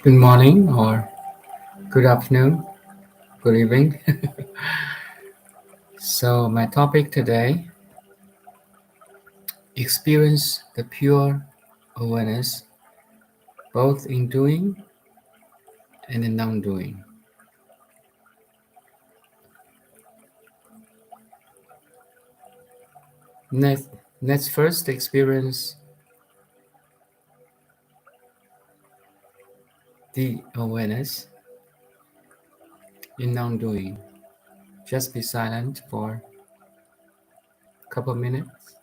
Good morning or good afternoon, good evening. So, my topic today experience the pure awareness both in doing and in non doing. Next, let's first experience the awareness in non doing. Just be silent for a couple minutes.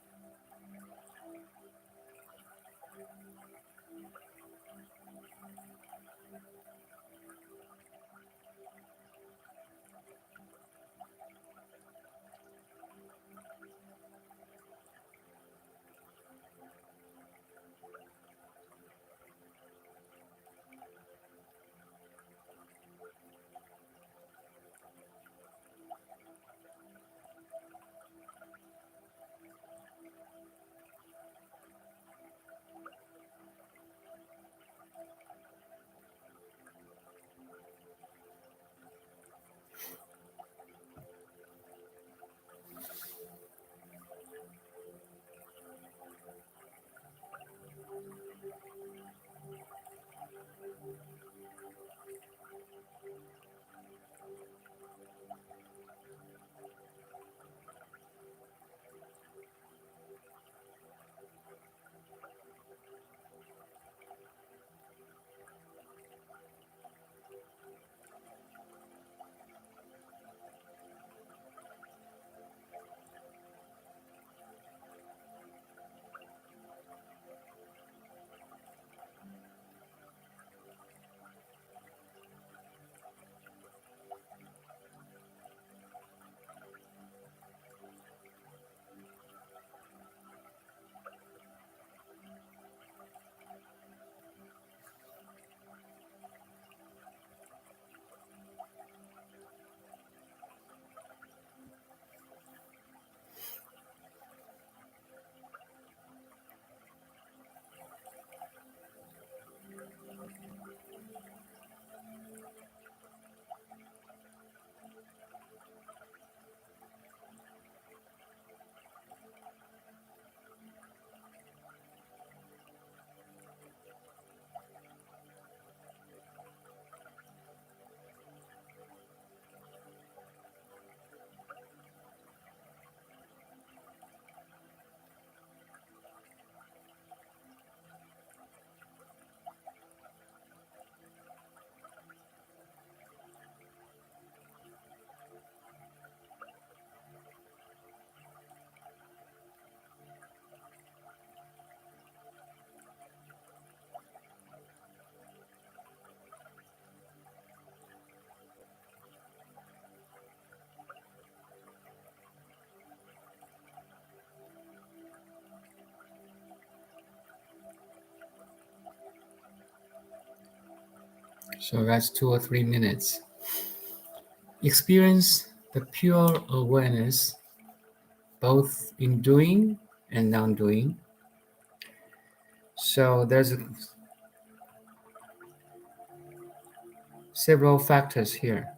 So that's 2 or 3 minutes. Experience the pure awareness both in doing and non-doing. So there's several factors here.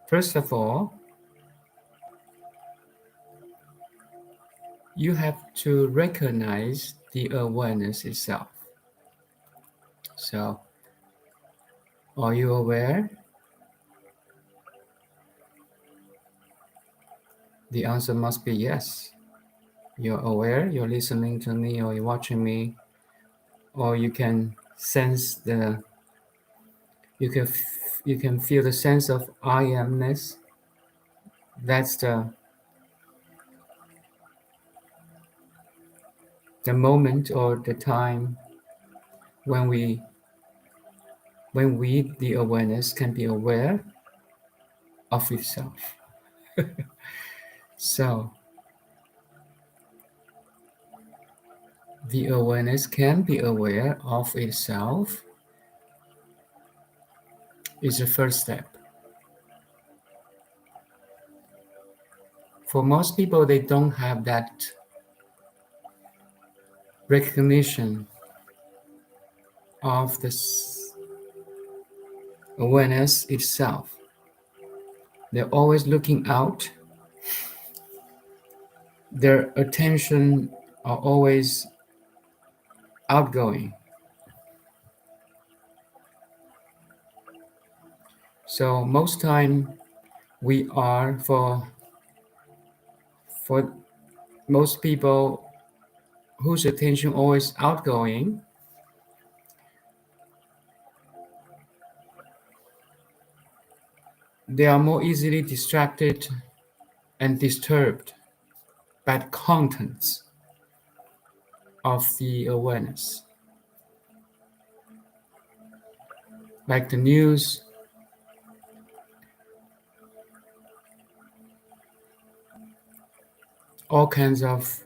First of all, you have to recognize the awareness itself. So, are you aware? The answer must be yes. You're aware, you're listening to me, or you're watching me, or you can sense you can you can feel the sense of I amness. That's the moment or the time when we the awareness can be aware of itself. So the awareness can be aware of itself is the first step. For most people, they don't have that recognition of this awareness itself. They're always looking out. Their attention are always outgoing. So most time we are for most people whose attention always outgoing, they are more easily distracted and disturbed by the contents of the awareness. Like the news, all kinds of,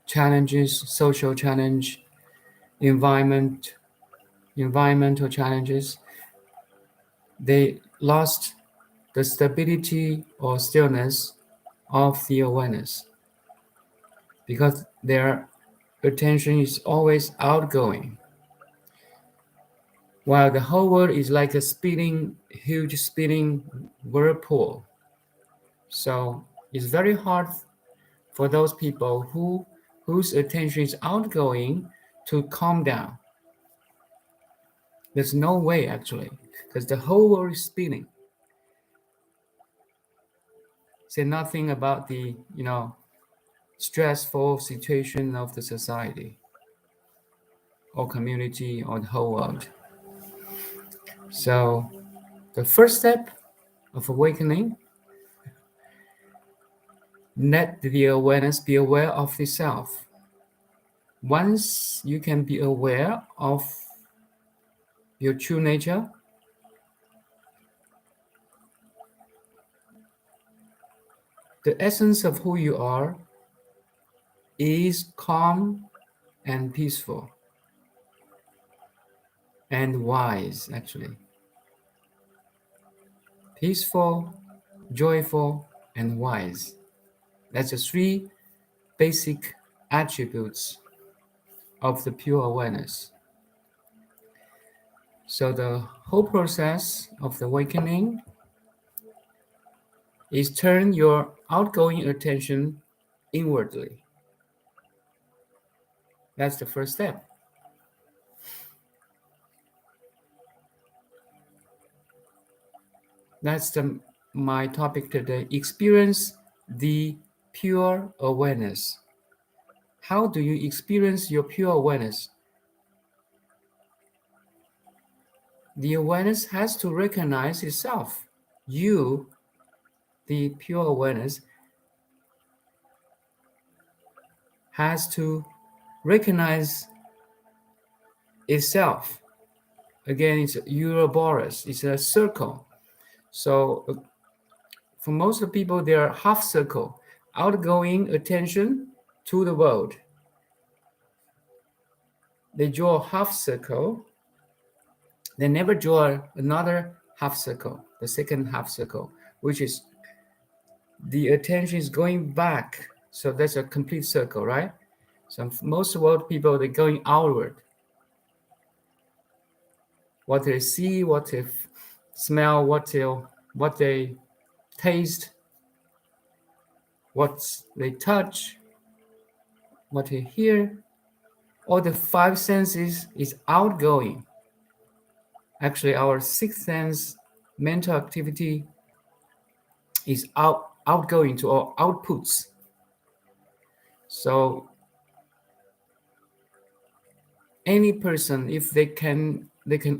challenges, social challenge, environmental challenges, they lost the stability or stillness of the awareness because their attention is always outgoing, while the whole world is like a huge spinning whirlpool. So it's very hard for those people whose attention is outgoing to calm down. There's no way actually, because the whole world is spinning. Say nothing about the, stressful situation of the society or community or the whole world. So the first step of awakening, let the awareness be aware of the self. Once you can be aware of your true nature, the essence of who you are is calm and peaceful and wise, actually. Peaceful, joyful, and wise. That's the three basic attributes of the pure awareness. So the whole process of the awakening is turn your outgoing attention inwardly. That's the first step. That's my topic today. Experience the pure awareness. How do you experience your pure awareness? The awareness has to recognize itself. You, the pure awareness, has to recognize itself. Again, it's Ouroboros, it's a circle. So for most of the people, they are half circle, outgoing attention to the world. They draw a half circle They never draw another half circle, the second half circle, which is the attention is going back. So that's a complete circle, right? So most world people, they're going outward. What they see, what they smell, what they taste, what they touch, what they hear, all the five senses is outgoing. Actually, our sixth sense mental activity is outgoing to our outputs. So any person, if they can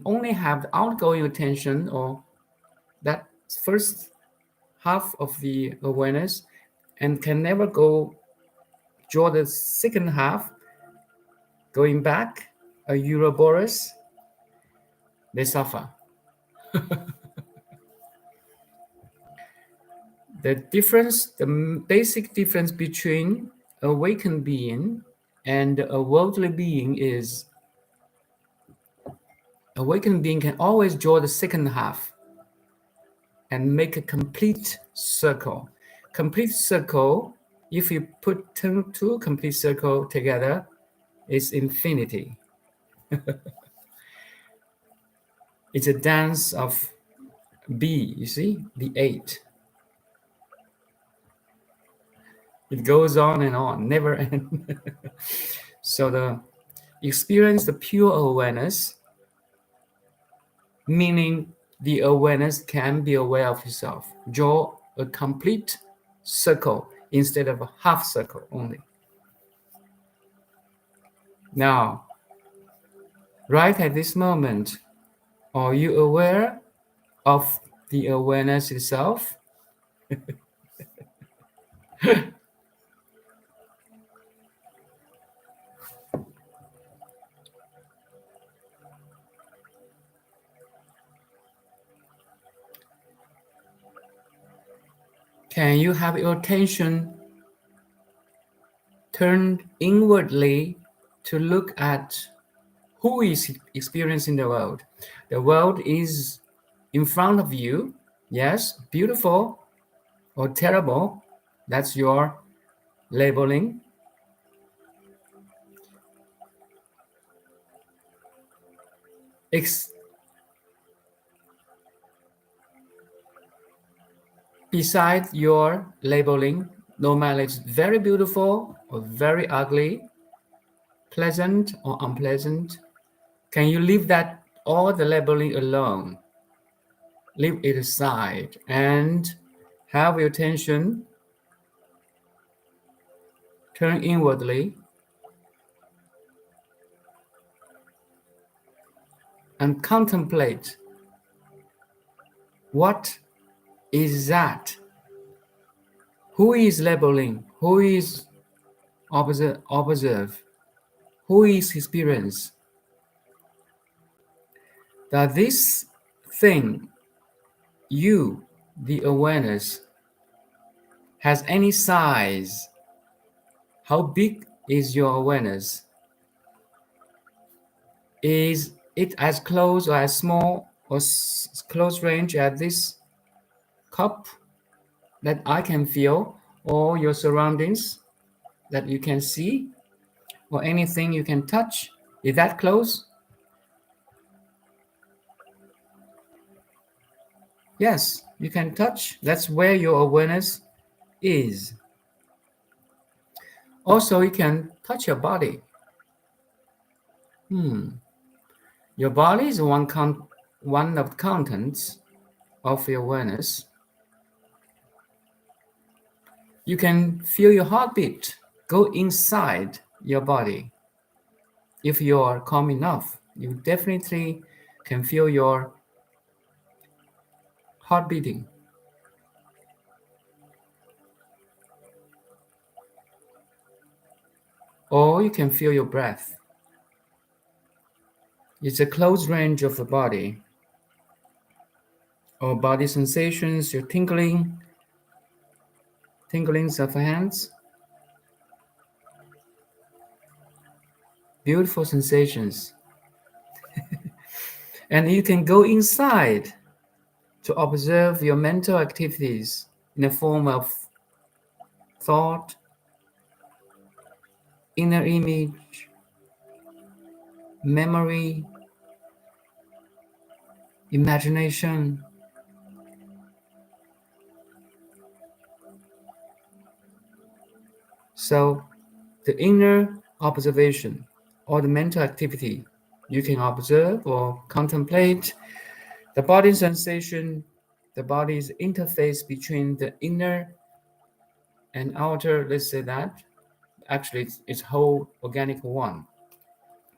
only have the outgoing attention or that first half of the awareness and can never go draw the second half going back, a Ouroboros, they suffer. The basic difference between awakened being and a worldly being is awakened being can always draw the second half and make a complete circle. Complete circle, if you put two complete circle together, is infinity. It's a dance of B, you see, the 8. It goes on, never end. So the experience the pure awareness, meaning the awareness can be aware of yourself. Draw a complete circle instead of a half circle only. Now, right at this moment, are you aware of the awareness itself? Can you have your attention turned inwardly to look at who is experiencing the world? The world is in front of you. Yes, beautiful or terrible. That's your labeling. Beside your labeling, no matter it's very beautiful or very ugly, pleasant or unpleasant, can you leave that all the labeling alone? Leave it aside and have your attention turn inwardly and contemplate what is that? Who is labeling? Who is observe? Who is experience? That this thing, you, the awareness, has any size? How big is your awareness? Is it as close or as small or close range as this cup that I can feel, or your surroundings that you can see, or anything you can touch? Is that close? Yes, you can touch. That's where your awareness is. Also, you can touch your body. Your body is one of the contents of your awareness. You can feel your heartbeat go inside your body. If you are calm enough, you definitely can feel your heart beating. Or you can feel your breath. It's a close range of the body. Or body sensations, your tinglings of the hands. Beautiful sensations. And you can go inside to observe your mental activities in the form of thought, inner image, memory, imagination. So the inner observation or the mental activity, you can observe or contemplate the body sensation, the body's interface between the inner and outer, let's say that. Actually, it's whole organic one.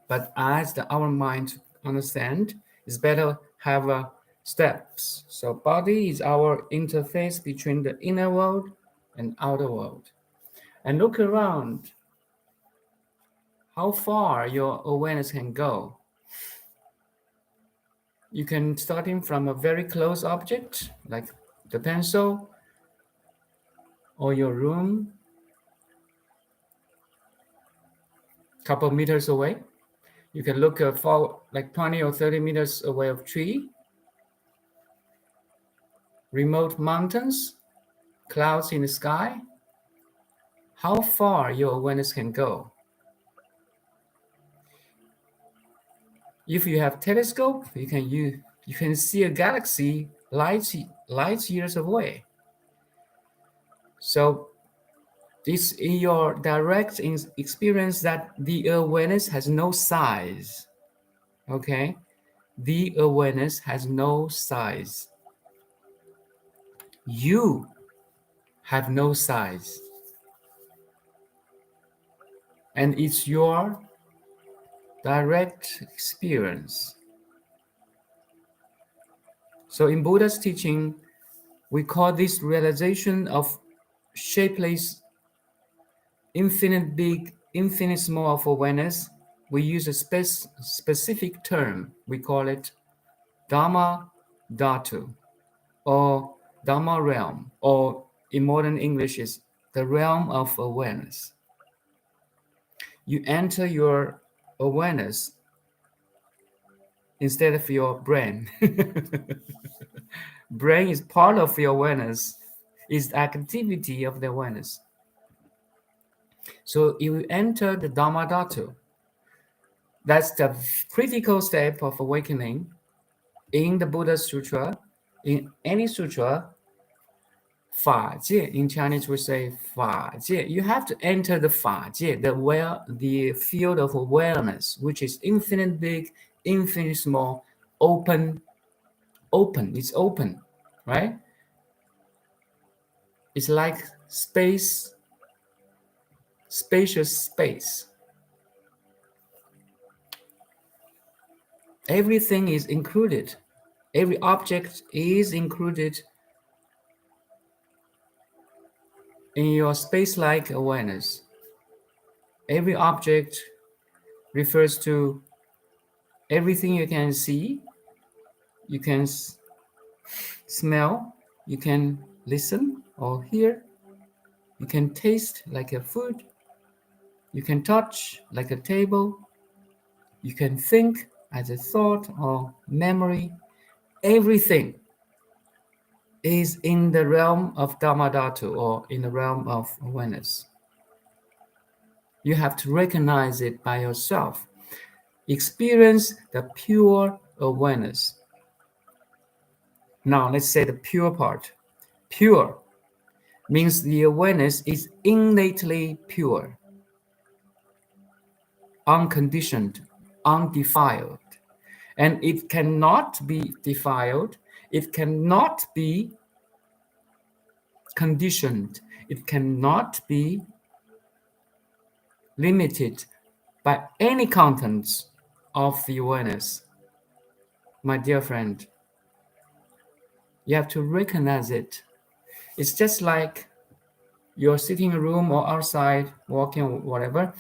But as our mind understand, it's better have steps. So body is our interface between the inner world and outer world. And look around how far your awareness can go. You can starting from a very close object like the pencil or your room, couple meters away. You can look for like 20 or 30 meters away of tree, remote mountains, clouds in the sky. How far your awareness can go. If you have telescope, you can see a galaxy light years away. So this is your direct experience that the awareness has no size. Okay, the awareness has no size. You have no size, and it's your direct experience. So in Buddha's teaching, we call this realization of shapeless, infinite big, infinite small of awareness. We use a specific term. We call it Dharma Dhatu or Dharma realm, or in modern English is the realm of awareness. You enter your awareness instead of your brain. Brain is part of your awareness, is the activity of the awareness. So you enter the Dhamma Dhatu. That's the critical step of awakening in the Buddha Sutra. In any sutra, 法界, in Chinese we say 法界. You have to enter the 法界, the field of awareness, which is infinite big, infinite small, open, it's open, right? It's like space, spacious space. Everything is included. Every object is included in your space-like awareness. Every object refers to everything you can see, you can smell, you can listen or hear, you can taste like a food, you can touch like a table, you can think as a thought or memory. Everything is in the realm of Dhamma Dhatu or in the realm of awareness. You have to recognize it by yourself. Experience the pure awareness. Now let's say the pure part. Pure means the awareness is innately pure, unconditioned, undefiled. And it cannot be defiled. It cannot be conditioned. It cannot be limited by any contents of the awareness. My dear friend, you have to recognize it. It's just like you're sitting in a room or outside, walking or whatever.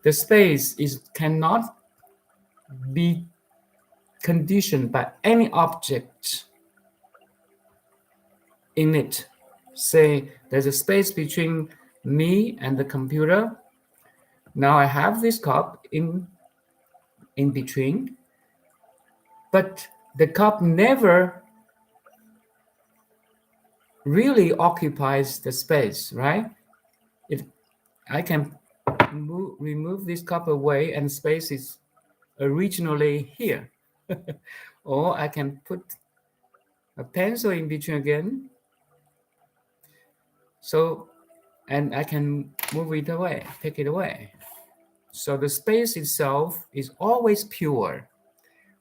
The space cannot be conditioned by any object in it. Say there's a space between me and the computer. Now I have this cup in between. But the cup never really occupies the space, right? It, I can remove this cup away and space is originally here. Or I can put a pencil in between again. So, and I can move it away, take it away. So the space itself is always pure,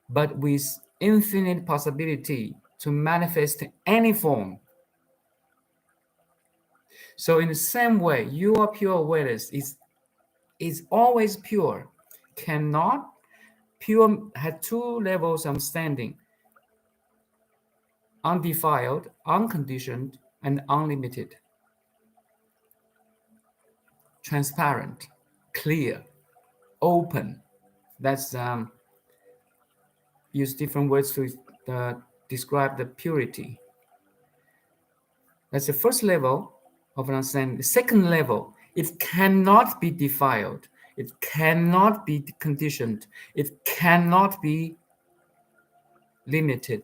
but with infinite possibility to manifest any form. So in the same way, your pure awareness is always pure, cannot pure had two levels of standing: undefiled, unconditioned, and unlimited, transparent, clear, open. That's use different words to describe the purity. That's the first level of understanding. The second level, it cannot be defiled. It cannot be conditioned. It cannot be limited.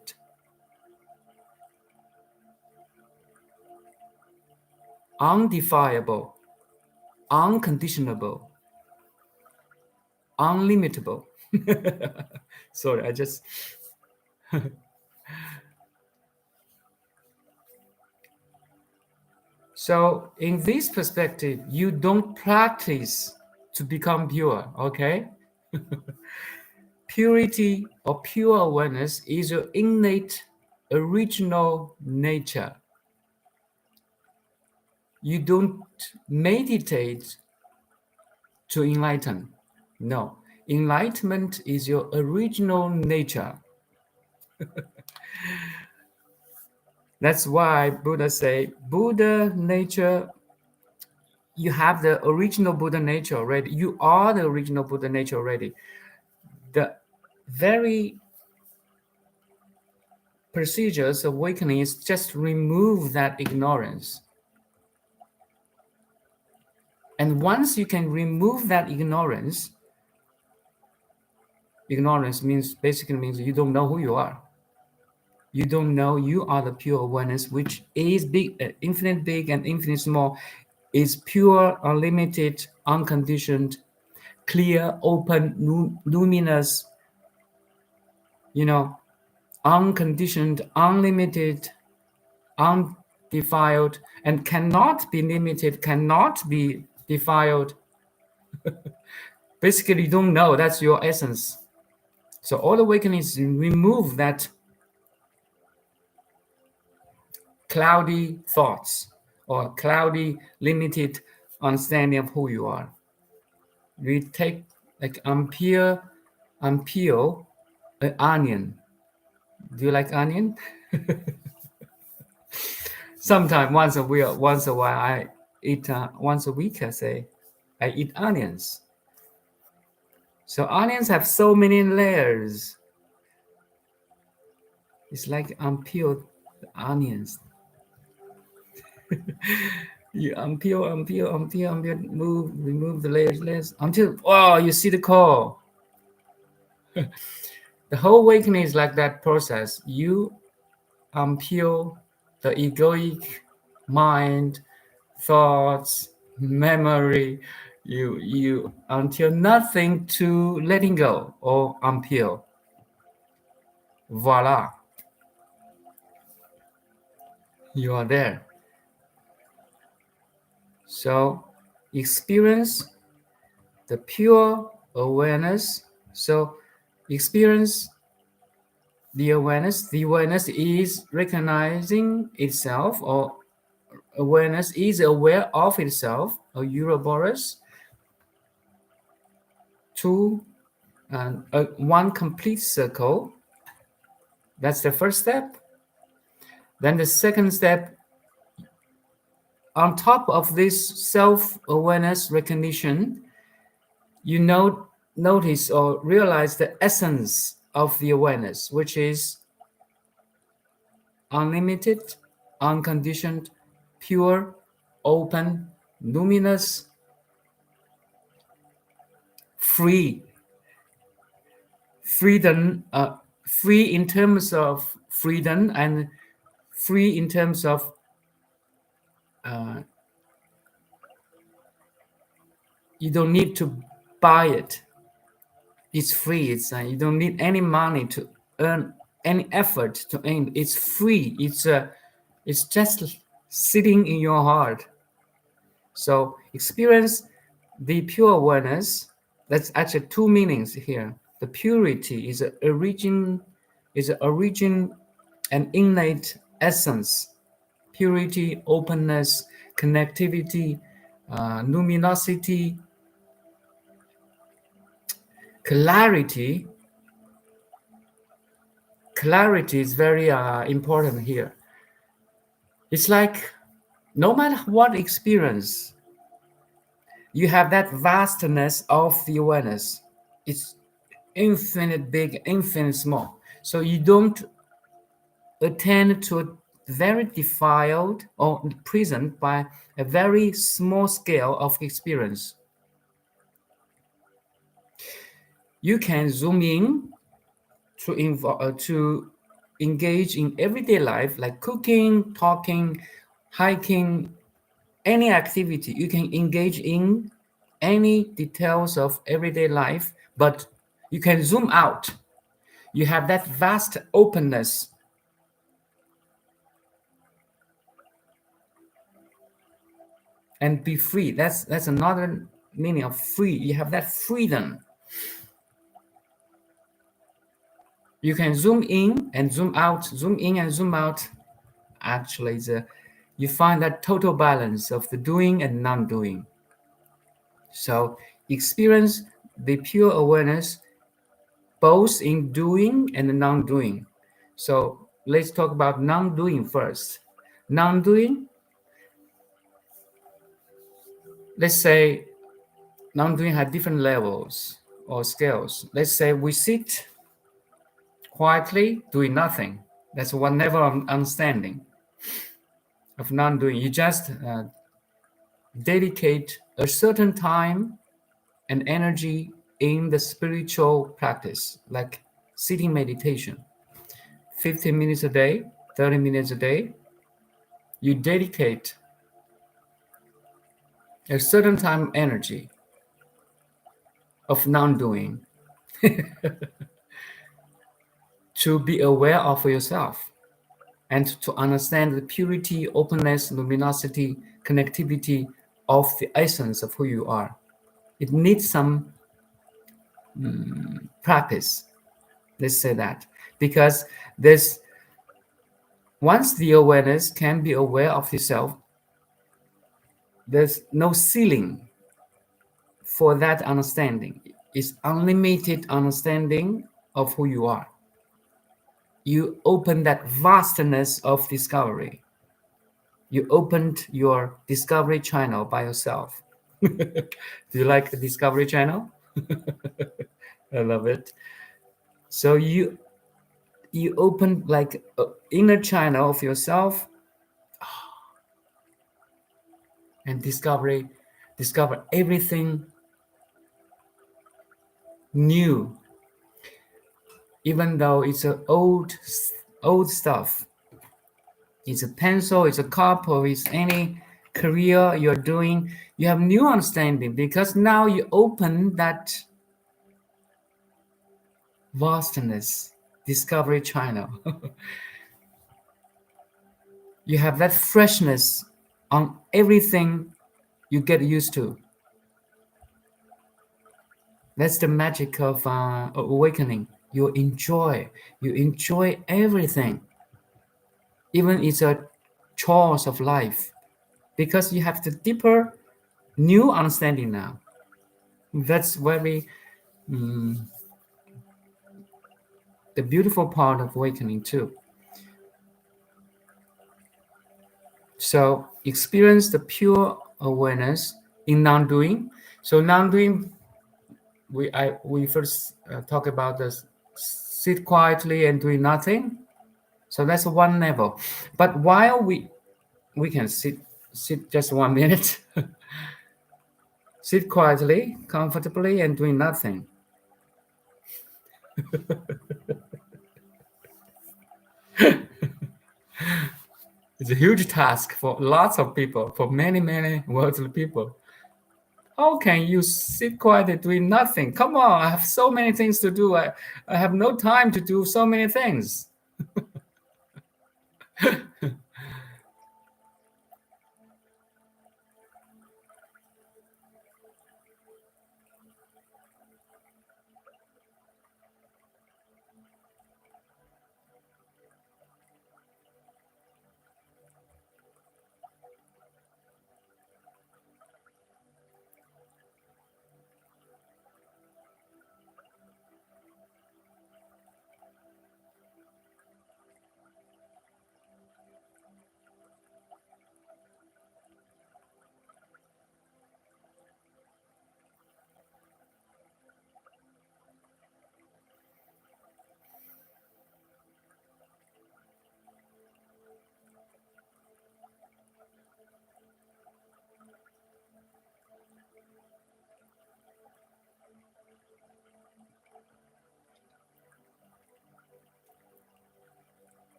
Undefiable, unconditionable, unlimitable. Sorry, I just. So, in this perspective, you don't practice to become pure, okay? Purity or pure awareness is your innate, original nature. You don't meditate to enlighten. No, enlightenment is your original nature. That's why Buddha say, Buddha nature, you have the original Buddha nature already. You are the original Buddha nature already. The very procedures of awakening is just remove that ignorance. And once you can remove that ignorance means basically means you don't know who you are. You don't know you are the pure awareness, which is big, infinite big and infinite small, is pure, unlimited, unconditioned, clear, open, luminous, unconditioned, unlimited, undefiled, and cannot be limited, cannot be defiled. Basically, you don't know. That's your essence. So all awakening is remove that cloudy thoughts or cloudy, limited understanding of who you are. We take like unpeel an onion. Do you like onion? Sometimes once a while I eat once a week. I eat onions. So onions have so many layers. It's like unpeeled onions. You unpeel, remove the layers until you see the core. The whole awakening is like that process. You unpeel the egoic mind, thoughts, memory, you until nothing to letting go or unpeel. Voila. You are there. So experience the pure awareness. So experience the awareness. The awareness is recognizing itself, or awareness is aware of itself, or Ouroboros. Two, one complete circle. That's the first step. Then the second step, on top of this self-awareness recognition, you notice or realize the essence of the awareness, which is unlimited, unconditioned, pure, open, luminous, free. Freedom, free in terms of freedom and free in terms of uh, you don't need to buy it. It's free. You don't need any money to earn, any effort to earn. It's free. It's just sitting in your heart. So experience the pure awareness. That's actually two meanings here. The purity is a origin and innate essence. Purity, openness, connectivity, luminosity, clarity. Clarity is very important here. It's like no matter what experience, you have that vastness of the awareness. It's infinite big, infinite small. So you don't attend to a very defiled or imprisoned by a very small scale of experience. You can zoom in to engage in everyday life like cooking, talking, hiking, any activity. You can engage in any details of everyday life, but you can zoom out. You have that vast openness and be free. That's another meaning of free. You have that freedom. You can zoom in and zoom out, zoom in and zoom out. Actually, you find that total balance of the doing and non-doing. So experience the pure awareness both in doing and non-doing. So let's talk about non-doing first. Non-doing, let's say non-doing has different levels or scales. Let's say we sit quietly doing nothing. That's one level of understanding of non-doing. You just dedicate a certain time and energy in the spiritual practice, like sitting meditation. 15 minutes a day, 30 minutes a day, you dedicate a certain time energy of non-doing to be aware of yourself and to understand the purity, openness, luminosity, connectivity of the essence of who you are. It needs some practice. Let's say that, because there's once the awareness can be aware of yourself, there's no ceiling for that understanding. It's unlimited understanding of who you are. You open that vastness of discovery. You opened your discovery channel by yourself. Do you like the discovery channel? I love it. So you open like an inner channel of yourself and discover everything new, even though it's a old stuff. It's a pencil, it's a cup, or it's any career you're doing. You have new understanding because now you open that vastness, discovery channel. You have that freshness on everything you get used to. That's the magic of awakening. You enjoy everything, even it's a chores of life, because you have the deeper new understanding now. That's very the beautiful part of awakening too. So experience the pure awareness in non-doing. So non-doing, we first talk about this sit quietly and doing nothing. So that's one level. But while we can sit just 1 minute, sit quietly, comfortably, and doing nothing. It's a huge task for lots of people, for many, many worldly people. How can you sit quietly doing nothing? Come on, I have so many things to do. I have no time to do so many things.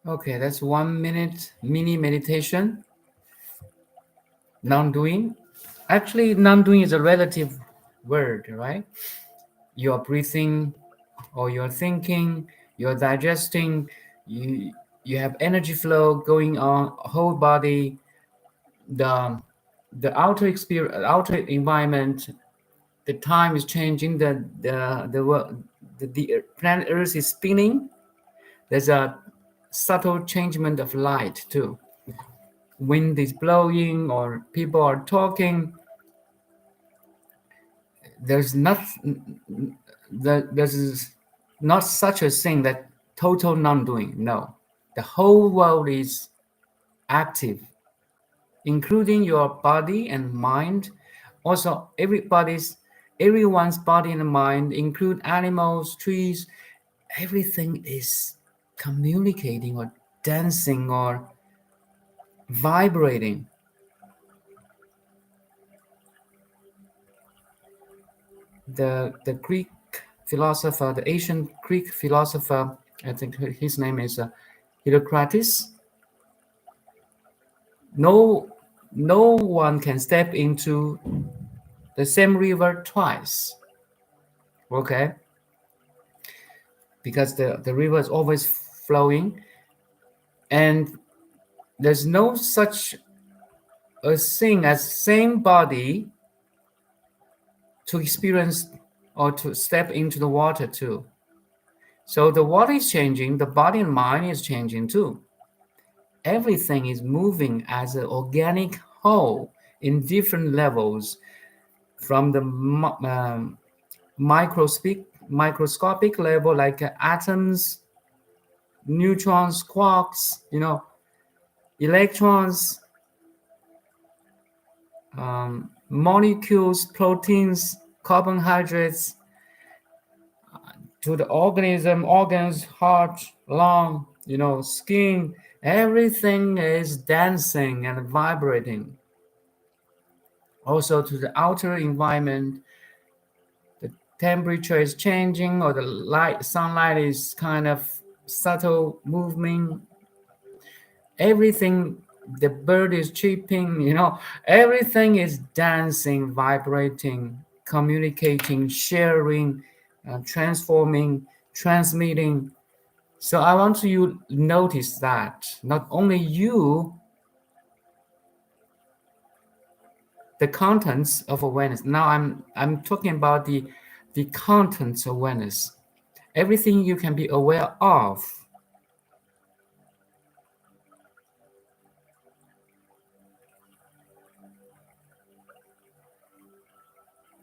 Okay, that's 1 minute mini meditation. Non-doing. Actually, non-doing is a relative word, right? You're breathing, or you're thinking, you're digesting, you you have energy flow going on whole body. The outer experience, outer environment, the time is changing, the planet Earth is spinning. There's a subtle changement of light too. Wind is blowing or people are talking. There's not there's not such a thing that total non-doing. No, the whole world is active, including your body and mind. Also, everyone's body and mind, include animals, trees. Everything is communicating or dancing or vibrating. The Greek philosopher, the ancient Greek philosopher, I think his name is Hippocrates. No, no one can step into the same river twice. Okay, because the river is always flowing, and there's no such a thing as same body to experience or to step into the water too. So the water is changing, the body and mind is changing too. Everything is moving as an organic whole in different levels, from the microscopic level, like atoms, neutrons, quarks, electrons, molecules, proteins, carbohydrates, to the organs, heart, lung, skin. Everything is dancing and vibrating. Also to the outer environment, the temperature is changing, or the sunlight is kind of subtle moving. Everything, the bird is chirping, everything is dancing, vibrating, communicating, sharing, transforming, transmitting. So I want you to notice that not only you, the contents of awareness. Now I'm talking about the contents awareness. Everything you can be aware of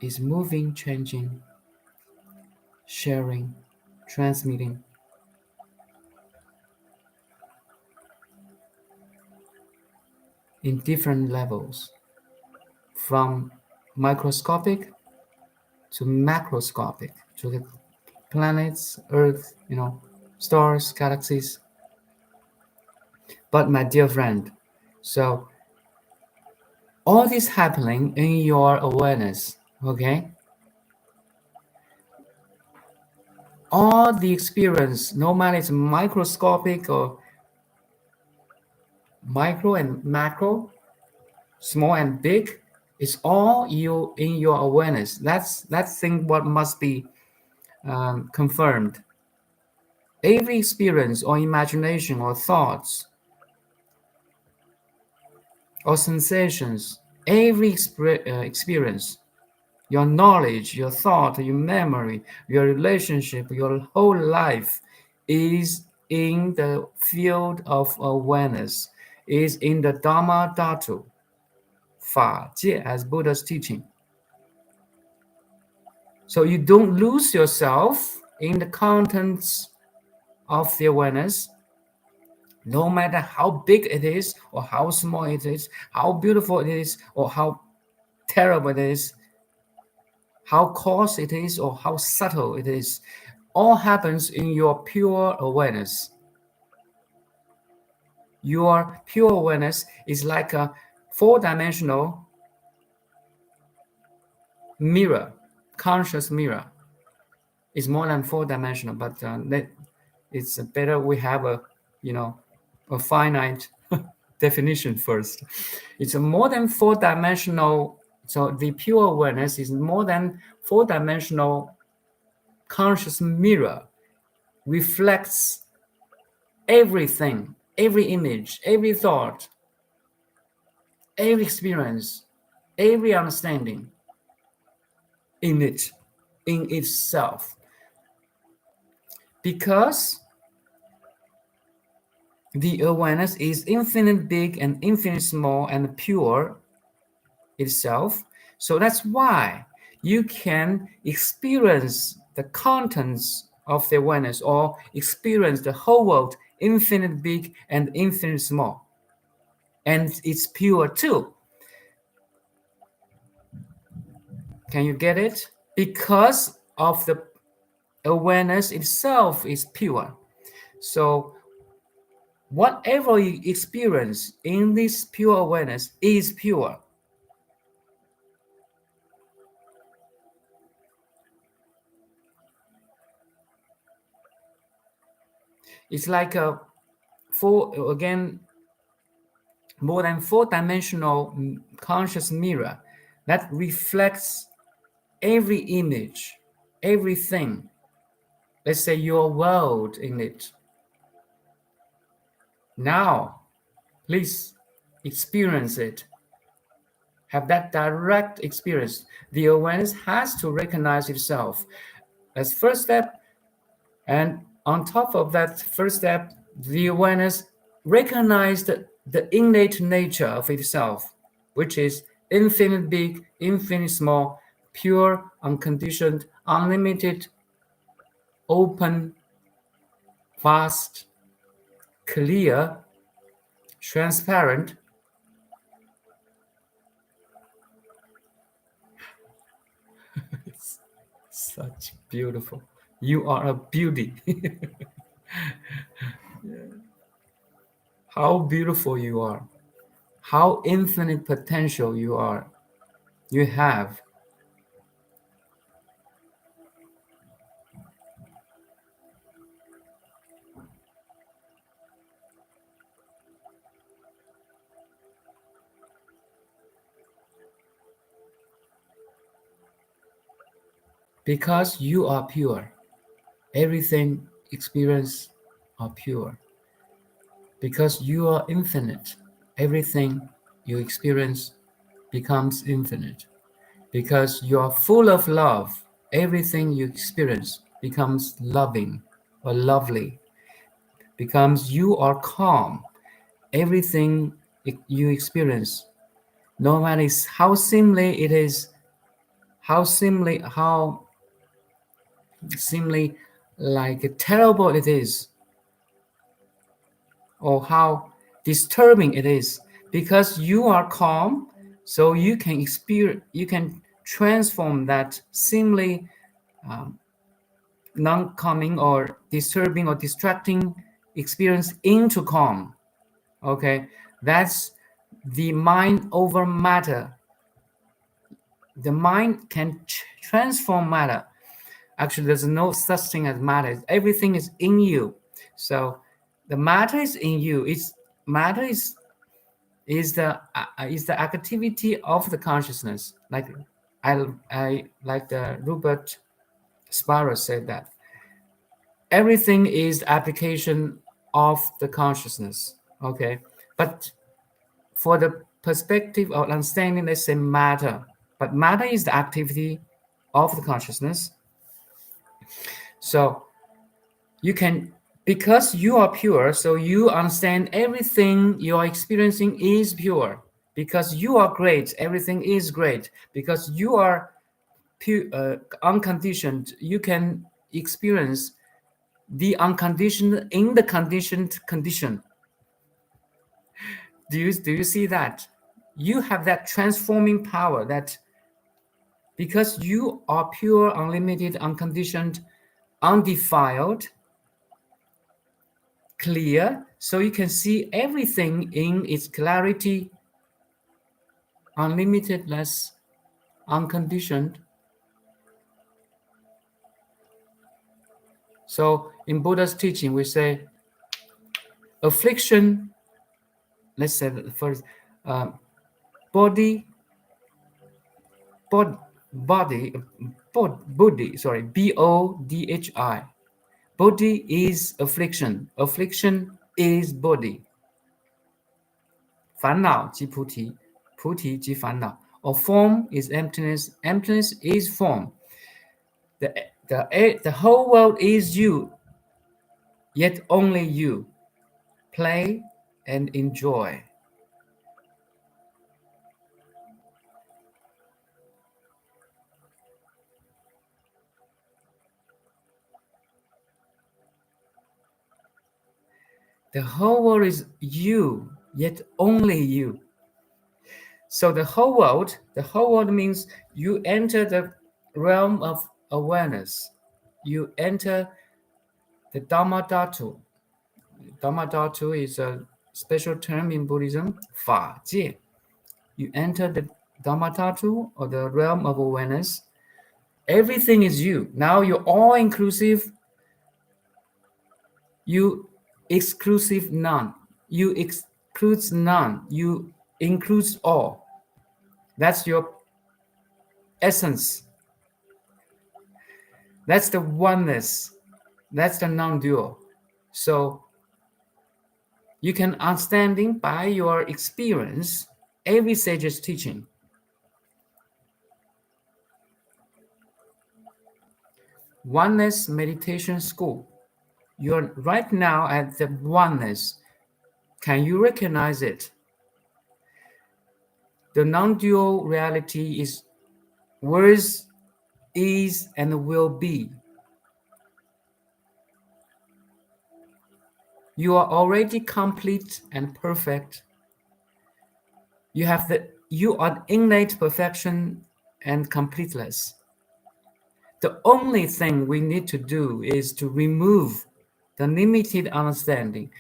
is moving, changing, sharing, transmitting in different levels, from microscopic to macroscopic, to the planets, Earth, stars, galaxies. But my dear friend, so All this happening in your awareness, okay? All the experience, no matter it's microscopic or micro and macro, small and big, it's all you in your awareness. That's thing what must be confirmed. Every experience or imagination or thoughts or sensations, every experience, your knowledge, your thought, your memory, your relationship, your whole life is in the field of awareness, is in the Dharma Dhatu, Fa Jie, as Buddha's teaching. So you don't lose yourself in the contents of the awareness, no matter how big it is or how small it is, how beautiful it is or how terrible it is, how coarse it is or how subtle it is, all happens in your pure awareness. Your pure awareness is like a four-dimensional mirror, conscious mirror. It's more than four-dimensional, but it's better we have a finite definition first. It's a more than four-dimensional. So the pure awareness is more than four-dimensional conscious mirror, reflects everything, every image, every thought, every experience, every understanding in it, in itself. Because the awareness is infinite big and infinite small and pure itself. So that's why you can experience the contents of the awareness or experience the whole world infinite big and infinite small. And it's pure too. Can you get it? Because of the awareness itself is pure. So whatever you experience in this pure awareness is pure. It's like a more than four-dimensional conscious mirror that reflects every image, everything. Let's say your world in it. Now, please experience it. Have that direct experience. The awareness has to recognize itself. That's first step. And on top of that first step, the awareness recognized the innate nature of itself, which is infinite big, infinite small, pure, unconditioned, unlimited, open, vast, clear, transparent. It's such beautiful. You are a beauty. How beautiful you are. How infinite potential you are. You have. Because you are pure. Everything experience are pure. Because you are infinite. Everything you experience becomes infinite. Because you are full of love. Everything you experience becomes loving or lovely. Because you are calm. Everything you experience, no matter how seemingly it is, how seemingly like terrible it is, or how disturbing it is, because you are calm, so you can experience, you can transform that seemingly non-calming or disturbing or distracting experience into calm. Okay, that's the mind over matter. The mind can transform matter. Actually, there's no such thing as matter. Everything is in you. So the matter is in you. It's matter is the activity of the consciousness. Like I like the Robert Sparrow said that everything is the application of the consciousness. Okay, but for the perspective of understanding, let's say matter. But matter is the activity of the consciousness. So you can, because you are pure, so you understand everything you are experiencing is pure. Because you are great, everything is great. Because you are pure, unconditioned, you can experience the unconditioned in the conditioned condition. Do you see that? You have that transforming power, that because you are pure, unlimited, unconditioned, undefiled, clear, so you can see everything in its clarity, unlimitedness, unconditioned. So in Buddha's teaching, we say affliction, let's say first, body, bod, body, Bodhi, sorry, Bodhi. Bodhi is affliction. Affliction is body. 烦恼即菩提，菩提即烦恼. Or form is emptiness. Emptiness is form. The whole world is you, yet only you. Play and enjoy. The whole world is you, yet only you. So the whole world means you enter the realm of awareness. You enter the Dhamma Dhatu. Dhamma Dhatu is a special term in Buddhism, 法界. You enter the Dhamma Dhatu, or the realm of awareness. Everything is you. Now you're all inclusive. You exclusive none. You excludes none. You includes all. That's your essence. That's the oneness. That's the non-dual. So you can understanding by your experience every sage's teaching. Oneness meditation school. You're right now at the oneness. Can you recognize it? The non-dual reality is, was, is, and will be. You are already complete and perfect. You are innate perfection and completeness. The only thing we need to do is to remove the limited understanding,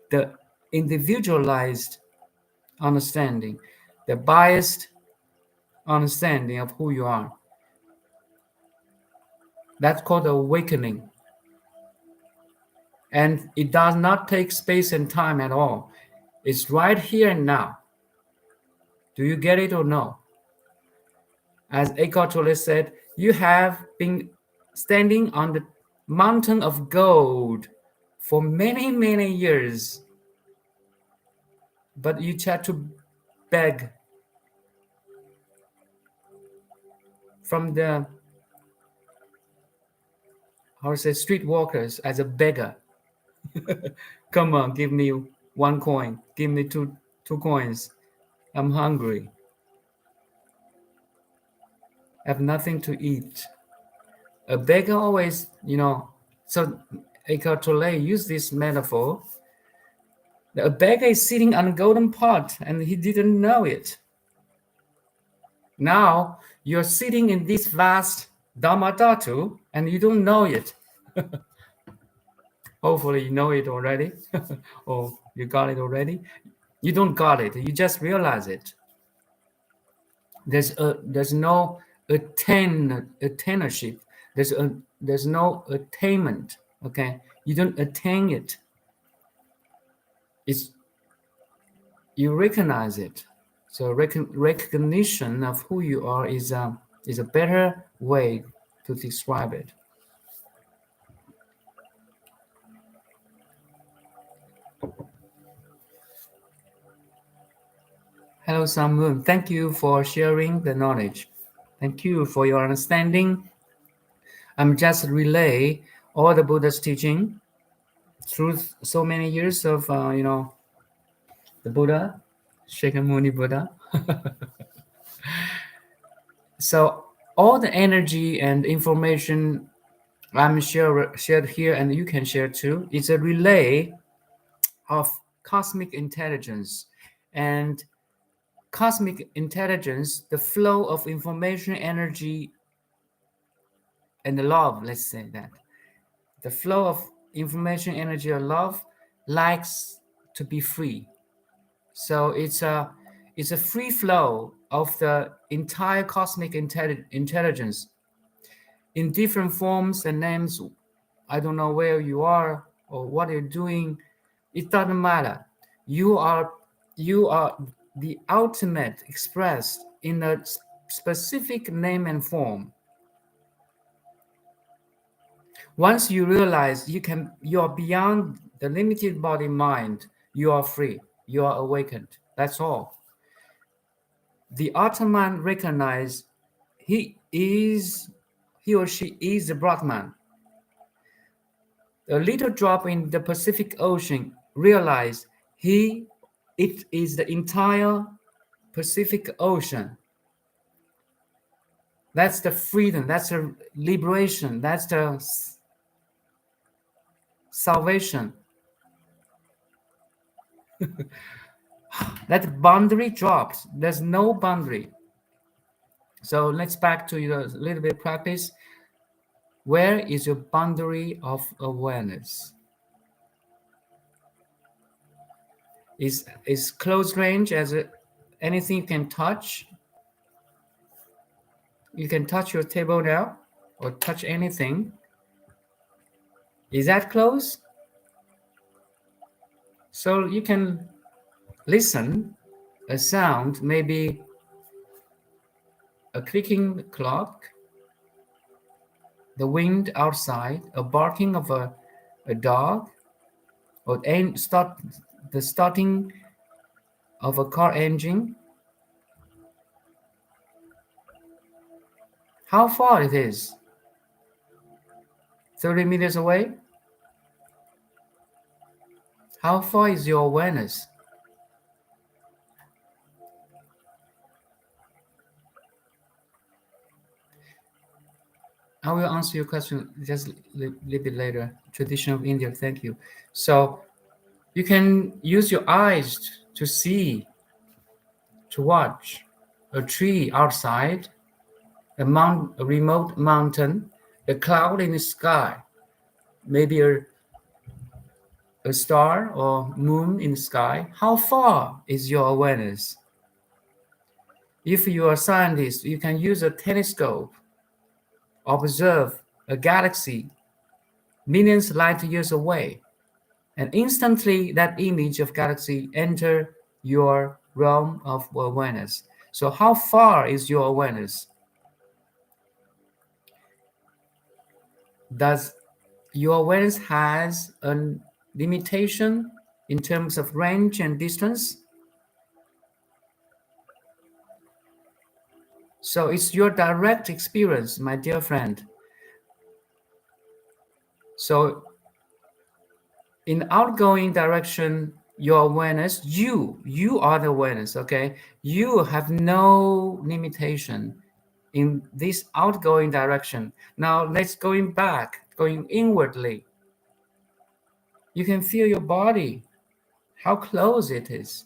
the individualized understanding, the biased understanding of who you are. That's called awakening. And it does not take space and time at all. It's right here and now. Do you get it or no? As Eckhart Tolle said, you have been standing on the mountain of gold for many, many years, but you try to beg from the, streetwalkers as a beggar. Come on, give me 1 coin. Give me two coins. I'm hungry. I have nothing to eat. A beggar always, so Eckhart Tolle used this metaphor. A beggar is sitting on a golden pot and he didn't know it. Now you're sitting in this vast Dhamma Dhatu and you don't know it. Hopefully you know it already, or you got it already. You don't got it. You just realize it. There's no attainership. There's no attainment. Okay, you don't attain it. It's you recognize it. So recognition of who you are is a better way to describe it. Hello, Sun Moon. Thank you for sharing the knowledge. Thank you for your understanding. I'm just relay all the Buddha's teaching through so many years of the Buddha, Shakyamuni Buddha. So all the energy and information I'm shared here, and you can share too. It's a relay of cosmic intelligence, and cosmic intelligence, the flow of information, energy, and the love. Let's say that the flow of information, energy, or love likes to be free. So it's a free flow of the entire cosmic intelligence in different forms and names. I don't know where you are or what you're doing. It doesn't matter. You are the ultimate expressed in a specific name and form. Once you realize you are beyond the limited body mind, you are free. You are awakened. That's all. The Atman recognizes he or she is the Brahman. A little drop in the Pacific Ocean realize it is the entire Pacific Ocean. That's the freedom, that's the liberation, that's the salvation. That boundary drops. There's no boundary. So let's back to a little bit practice. Where is your boundary of awareness? Is close range as anything you can touch? You can touch your table now or touch anything. Is that close? So you can listen a sound, maybe a clicking clock, the wind outside, a barking of a dog, or the starting of a car engine. How far it is? 30 meters away? How far is your awareness? I will answer your question just a little bit later. Tradition of India, thank you. So you can use your eyes to see, to watch a tree outside, a remote mountain, a cloud in the sky, maybe a star or moon in the sky. How far is your awareness? If you are a scientist, you can use a telescope, observe a galaxy millions light years away, and instantly that image of galaxy enter your realm of awareness. So how far is your awareness? Does your awareness has a limitation in terms of range and distance? So it's your direct experience, my dear friend. So in outgoing direction, your awareness, you are the awareness, okay? You have no limitation in this outgoing direction. Now let's going inwardly. You can feel your body, how close it is.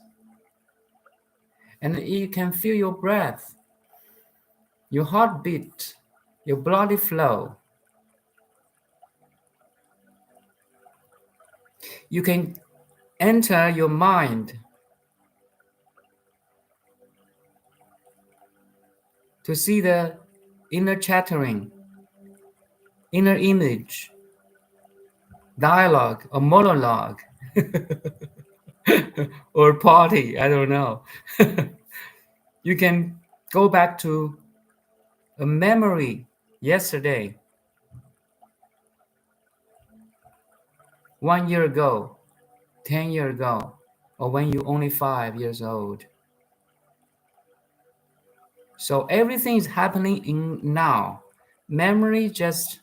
And you can feel your breath, your heartbeat, your blood flow. You can enter your mind to see the inner chattering, inner image, dialogue, or monologue, or party, I don't know. You can go back to a memory yesterday, 1 year ago, 10 years ago, or when you only 5 years old. So everything is happening in now. Memory just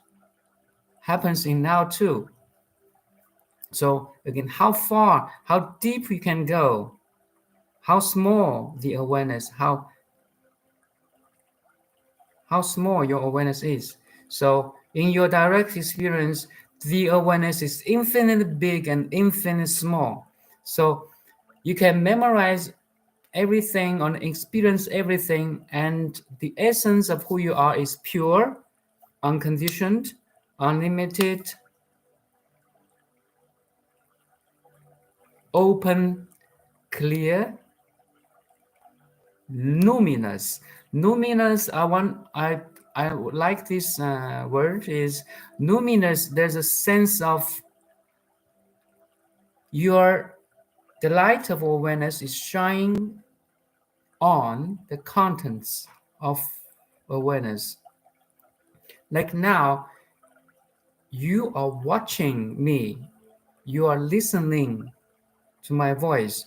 happens in now too. So again, how far, how deep you can go, how small the awareness, how small your awareness is. So in your direct experience, the awareness is infinitely big and infinitely small. So you can memorize everything or experience everything, and the essence of who you are is pure, unconditioned, unlimited, open, clear, luminous. Luminous, I like this word is luminous. There's a sense of your the light of awareness is shining on the contents of awareness. Like now, you are watching me, you are listening to my voice.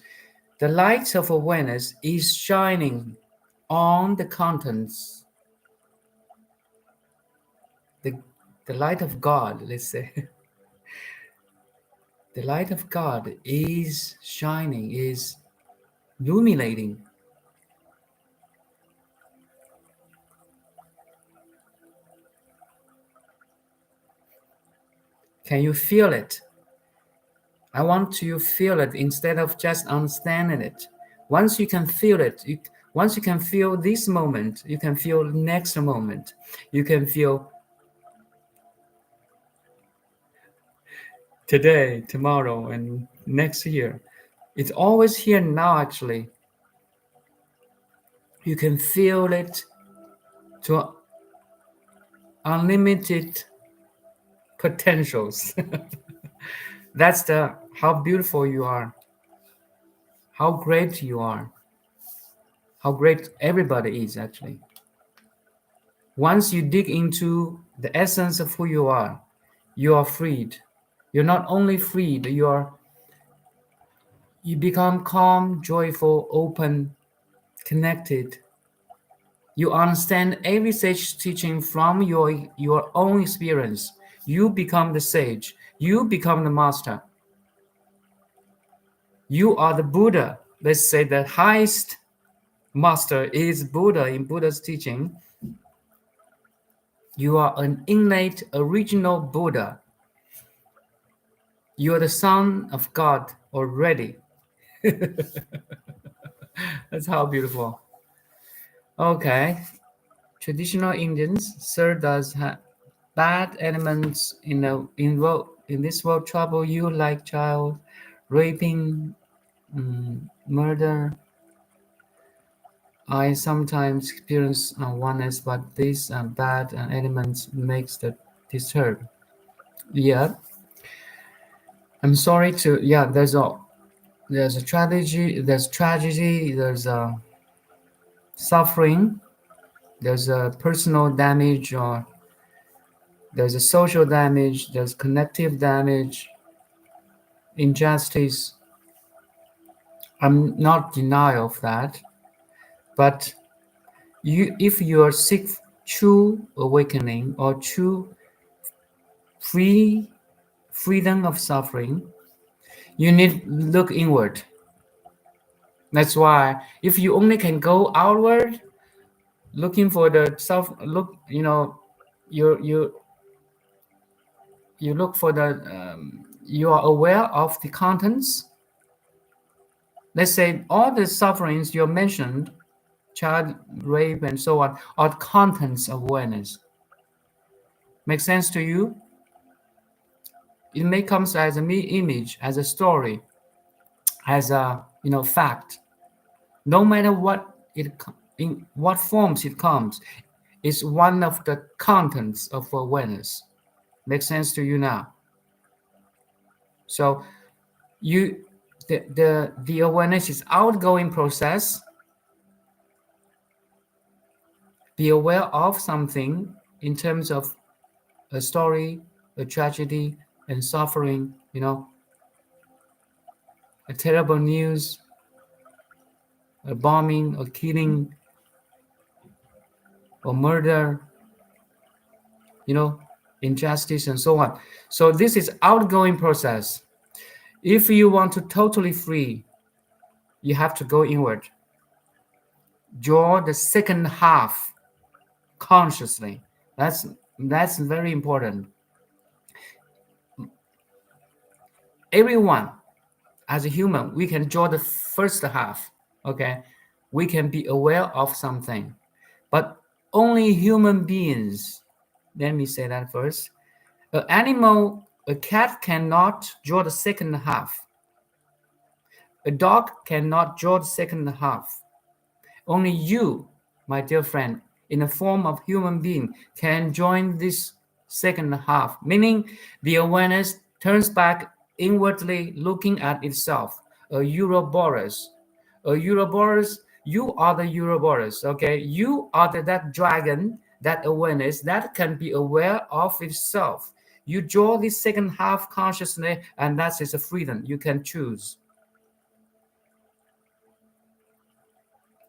The light of awareness is shining on the contents, the, the light of God, let's say. The light of God is shining, is illuminating. Can you feel it? I want you to feel it instead of just understanding it. Once you can feel it, once you can feel this moment, you can feel next moment. You can feel today, tomorrow, and next year. It's always here now, actually. You can feel it to unlimited potentials. That's the how beautiful you are, how great you are, how great everybody is actually. Once you dig into the essence of who you are freed. You're not only freed, you become calm, joyful, open, connected. You understand every sage teaching from your own experience. You become the sage. You become the master. You are the Buddha. Let's say the highest master is Buddha in Buddha's teaching. You are an innate original Buddha. You are the son of God already. That's how beautiful. Okay. Traditional Indians served as bad elements in this world trouble you like child, raping, murder. I sometimes experience oneness, but these bad elements makes the disturb. Yeah, I'm sorry to. Yeah, there's a tragedy, there's a suffering, there's a personal damage, or there's a social damage, there's connective damage, injustice. I'm not denial of that, but if you are seek true awakening or true freedom of suffering, you need look inward. That's why if you only can go outward, looking for the self, look, you you look for the you are aware of the contents. Let's say all the sufferings you mentioned, child rape and so on, are contents of awareness. Make sense to you? It may come as a image, as a story, as a fact. No matter what in what forms it comes, is one of the contents of awareness. Makes sense to you now? So you the awareness is outgoing process. Be aware of something in terms of a story, a tragedy, and suffering, a terrible news, a bombing, or killing, or murder, injustice, and so on. So this is outgoing process. If you want to totally free, you have to go inward. Draw the second half consciously. That's very important. Everyone, as a human, we can draw the first half. Okay, we can be aware of something, but only human beings. Let me say that first. An animal, a cat cannot draw the second half. A dog cannot draw the second half. Only you, my dear friend, in the form of human being, can join this second half, meaning the awareness turns back inwardly looking at itself. A Ouroboros. A Ouroboros, you are the Ouroboros, okay? You are that dragon, that awareness that can be aware of itself. You draw this second half consciously, and that is a freedom. You can choose.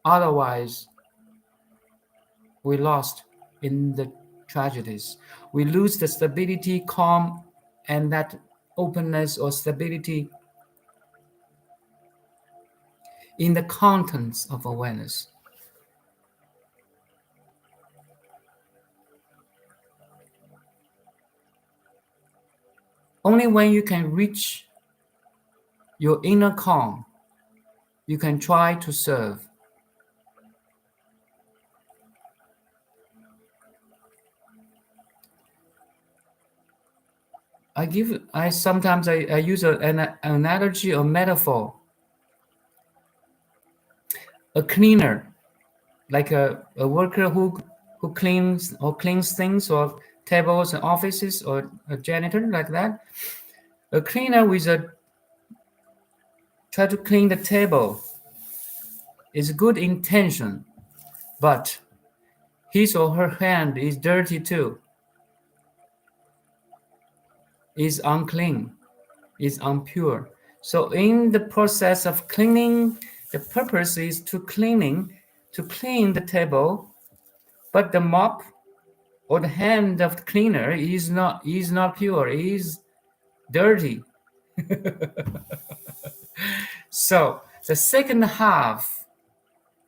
Otherwise, we lost in the tragedies. We lose the stability, calm, and that openness or stability in the contents of awareness. Only when you can reach your inner calm, you can try to serve. Sometimes use an analogy or metaphor. A cleaner, like a worker who cleans things, or tables and offices, or a janitor like that. A cleaner with a try to clean the table is good intention, but his or her hand is dirty too, is unclean, is impure. So in the process of cleaning, the purpose is to clean the table, but the mop or the hand of the cleaner is not pure, is dirty. So the second half,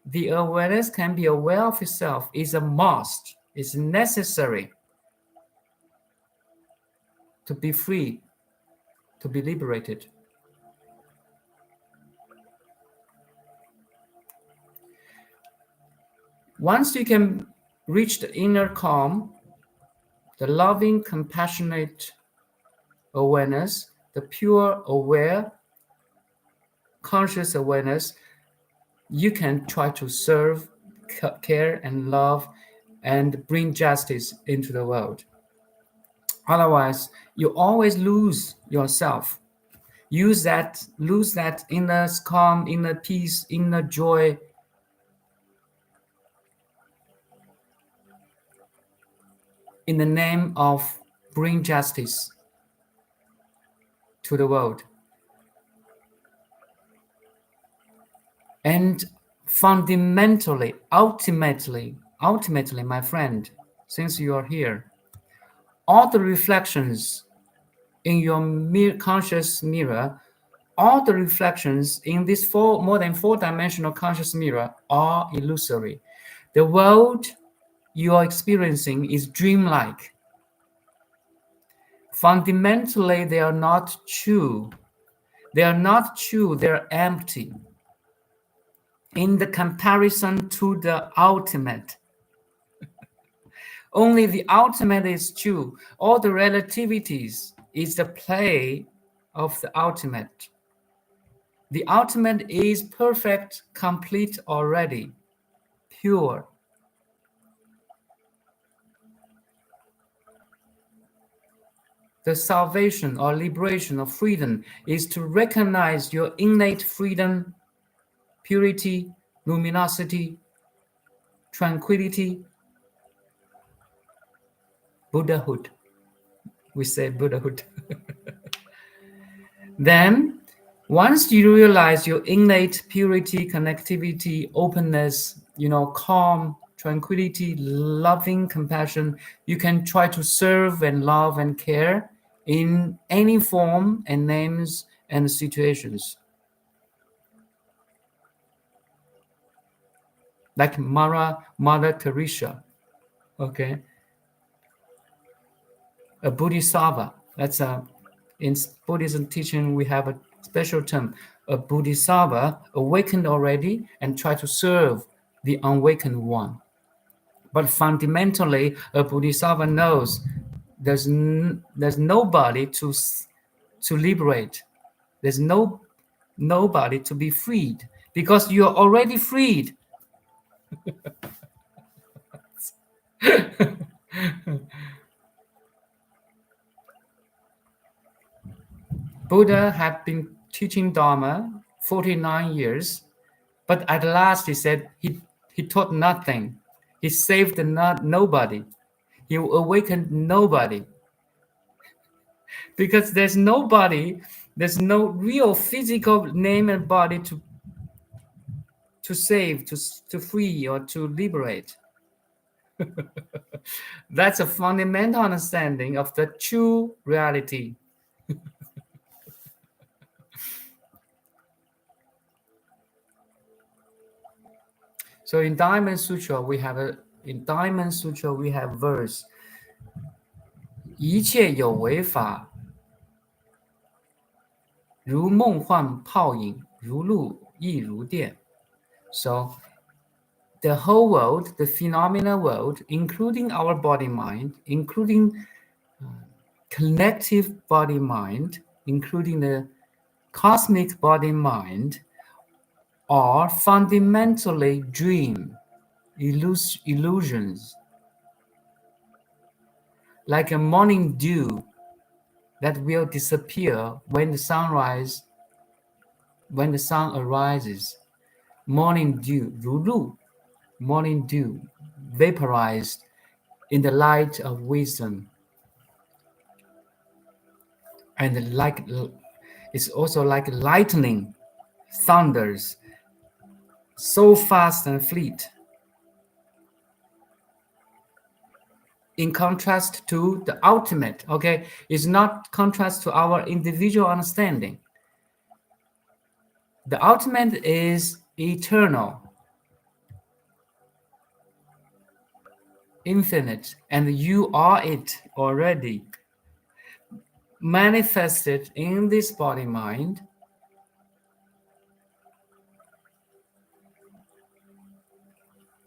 the awareness can be aware of itself, is a must, is necessary to be free, to be liberated. Once you can reach the inner calm, the loving, compassionate awareness, the pure, aware, conscious awareness, you can try to serve, care, and love, and bring justice into the world. Otherwise, you always lose yourself. Lose that inner calm, inner peace, inner joy. In the name of bring justice to the world. And fundamentally, ultimately, my friend, since you are here, all the reflections in your conscious mirror, all the reflections in this more than four-dimensional conscious mirror are illusory. The world you are experiencing is dreamlike. Fundamentally, they are not true. They are not true, they're empty. In the comparison to the ultimate, only the ultimate is true. All the relativities is the play of the ultimate. The ultimate is perfect, complete already. pure. The salvation or liberation or freedom is to recognize your innate freedom, purity, luminosity, tranquility, Buddhahood. We say Buddhahood. Then, once you realize your innate purity, connectivity, openness, calm, tranquility, loving compassion, you can try to serve and love and care in any form and names and situations. Like Mother Teresa, okay? A Bodhisattva. In Buddhism teaching, we have a special term. A Bodhisattva awakened already and try to serve the unawakened one. But fundamentally, a Bodhisattva knows there's nobody to liberate. There's nobody to be freed because you're already freed. Buddha had been teaching Dharma 49 years, but at last he said he taught nothing. He saved nobody. He awakened nobody. Because there's no real physical name and body to save, to free, or to liberate. That's a fundamental understanding of the true reality. So in Diamond Sutra, we have verse, 一切有为法，如梦幻泡影，如露亦如电. So the whole world, the phenomenal world, including our body-mind, including collective body-mind, including the cosmic body-mind, are fundamentally illusions. Like a morning dew that will disappear when the sun arises. Morning dew, 如露, morning dew, vaporized in the light of wisdom. And it's also like lightning, thunders, so fast and fleet. In contrast to the ultimate, okay? It's not contrast to our individual understanding. The ultimate is eternal, infinite, and you are it already, manifested in this body-mind.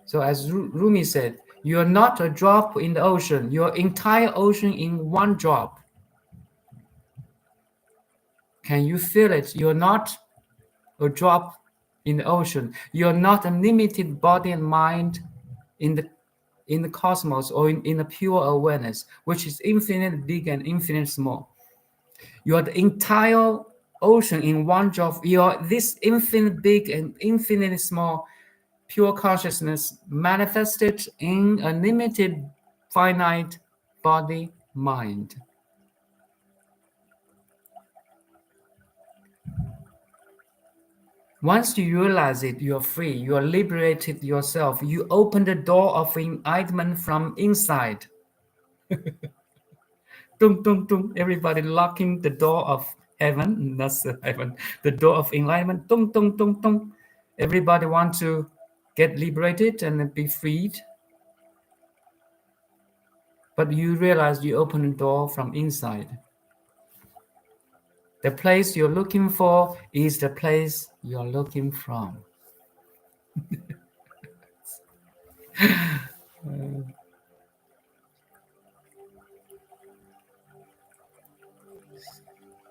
So as Rumi said, you are not a drop in the ocean, your entire ocean in one drop. Can you feel it? You're not a drop in the ocean. You're not a limited body and mind in the cosmos or in the pure awareness, which is infinite big and infinite small. You are the entire ocean in one drop. You are this infinite big and infinite small pure consciousness manifested in a limited finite body mind. Once you realize it, you're free, you are liberated yourself. You open the door of enlightenment from inside. Dum, dum, dum. Everybody locking the door of heaven. That's heaven. The door of enlightenment. Dum, dum, dum, dum. Everybody want to get liberated and be freed. But you realize you open the door from inside. The place you're looking for is the place you're looking from.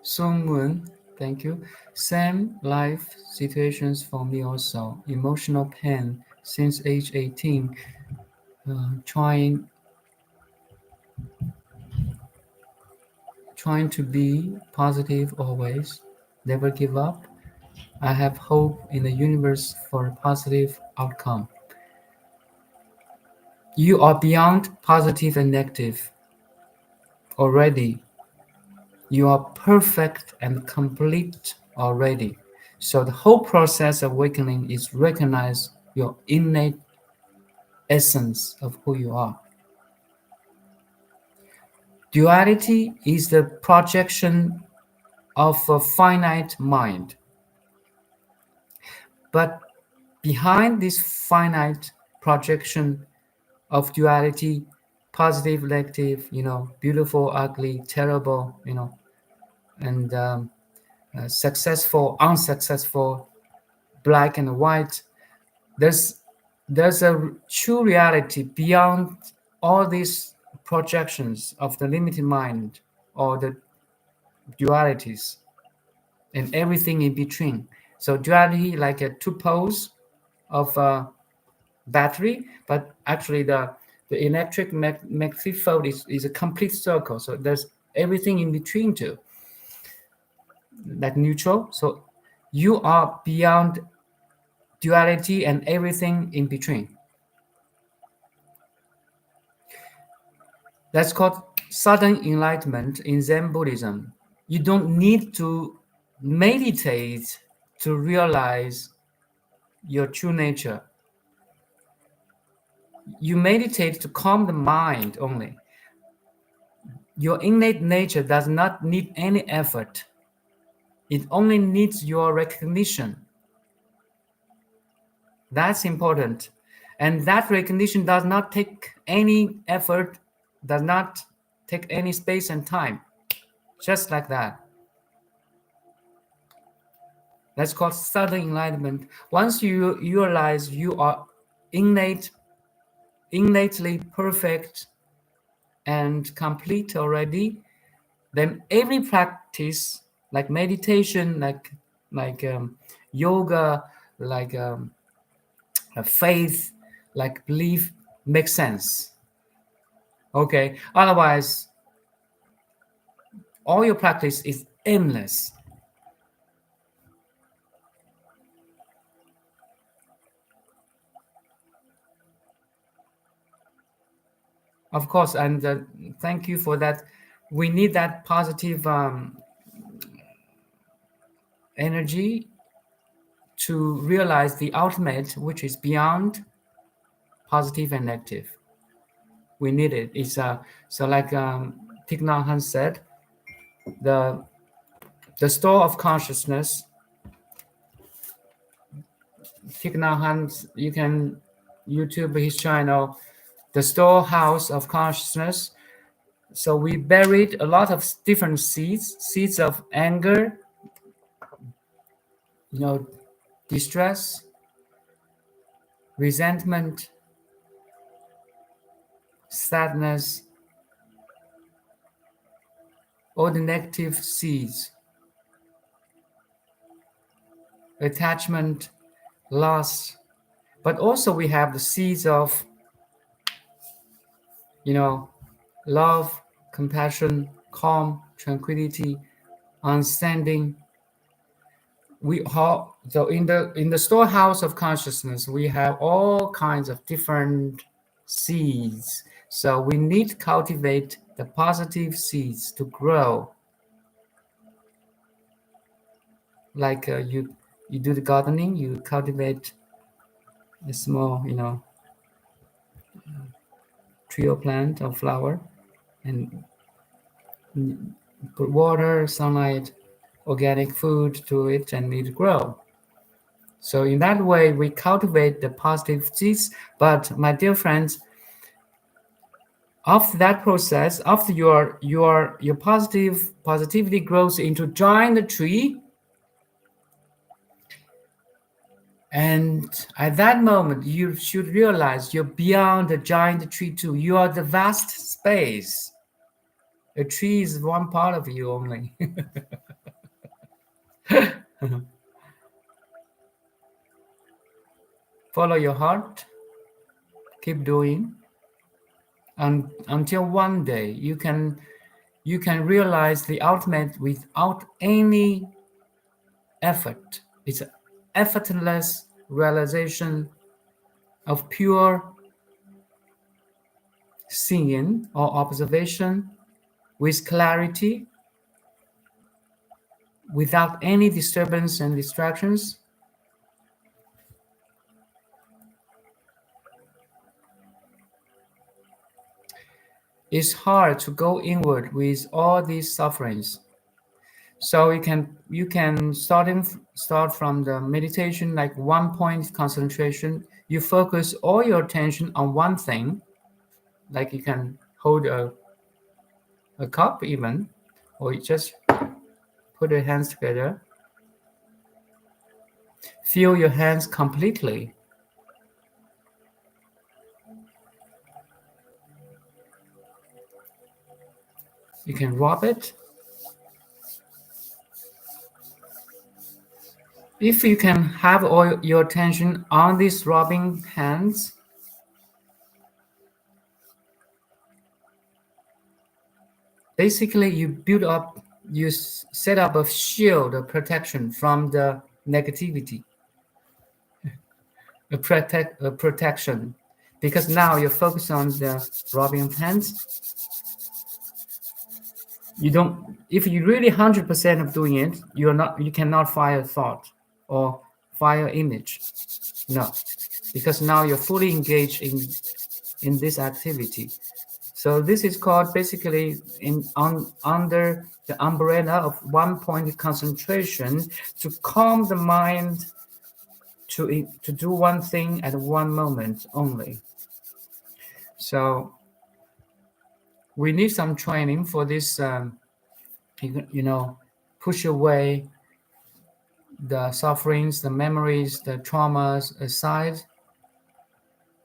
Sung Moon, thank you. Same life situations for me also. Emotional pain since age 18, trying to be positive always, never give up. I have hope in the universe for a positive outcome. You are beyond positive and negative already. You are perfect and complete already. So the whole process of awakening is recognize your innate essence of who you are. Duality is the projection of a finite mind. But behind this finite projection of duality, positive, negative, beautiful, ugly, terrible, and successful, unsuccessful, black and white, there's a true reality beyond all these projections of the limited mind or the dualities and everything in between. So duality like a two poles of a battery, but actually the electric magnetic field is a complete circle. So there's everything in between too, like neutral. So you are beyond duality and everything in between. That's called sudden enlightenment in Zen Buddhism. You don't need to meditate to realize your true nature. You meditate to calm the mind only. Your innate nature does not need any effort. It only needs your recognition. That's important. And that recognition does not take any effort, does not take any space and time. Just like that. That's called sudden enlightenment. Once you realize you are innately perfect and complete already, then every practice, like meditation, like yoga, like faith, like belief, makes sense. Okay. Otherwise, all your practice is aimless. Of course, and thank you for that. We need that positive energy to realize the ultimate, which is beyond positive and negative. We need it. It's so like Thich Nhat Hanh said, the store of consciousness. Thich Nhat Hanh, you can YouTube his channel, the storehouse of consciousness. So we buried a lot of different seeds of anger, distress, resentment, sadness, all the negative seeds, attachment, loss. But also we have the seeds of, love, compassion, calm, tranquility, understanding. So in the storehouse of consciousness, we have all kinds of different seeds. So we need to cultivate the positive seeds to grow. Like you do the gardening, you cultivate a small, tree or plant or flower, and put water, sunlight, organic food to it, and it grow. So in that way, we cultivate the positive seeds. But my dear friends, after that process, after your positivity grows into giant tree, and at that moment, you should realize you're beyond the giant tree too. You are the vast space. A tree is one part of you only. Follow your heart. Keep doing, and until one day you can realize the ultimate without any effort. It's an effortless realization of pure seeing or observation with clarity, without any disturbance and distractions. It's hard to go inward with all these sufferings. So you can start from the meditation, like one point concentration. You focus all your attention on one thing, like you can hold a cup even, or you just put your hands together. Feel your hands completely. You can rub it. If you can have all your attention on these rubbing hands, basically you set up a shield of protection from the negativity, a protection, because now you're focused on the rubbing hands. You don't, if you really 100% of doing it, you cannot fire thought or fire image. No, because now you're fully engaged in this activity. So this is called basically under the umbrella of one point concentration, to calm the mind, to do one thing at one moment only. So we need some training for this. Push away the sufferings, the memories, the traumas aside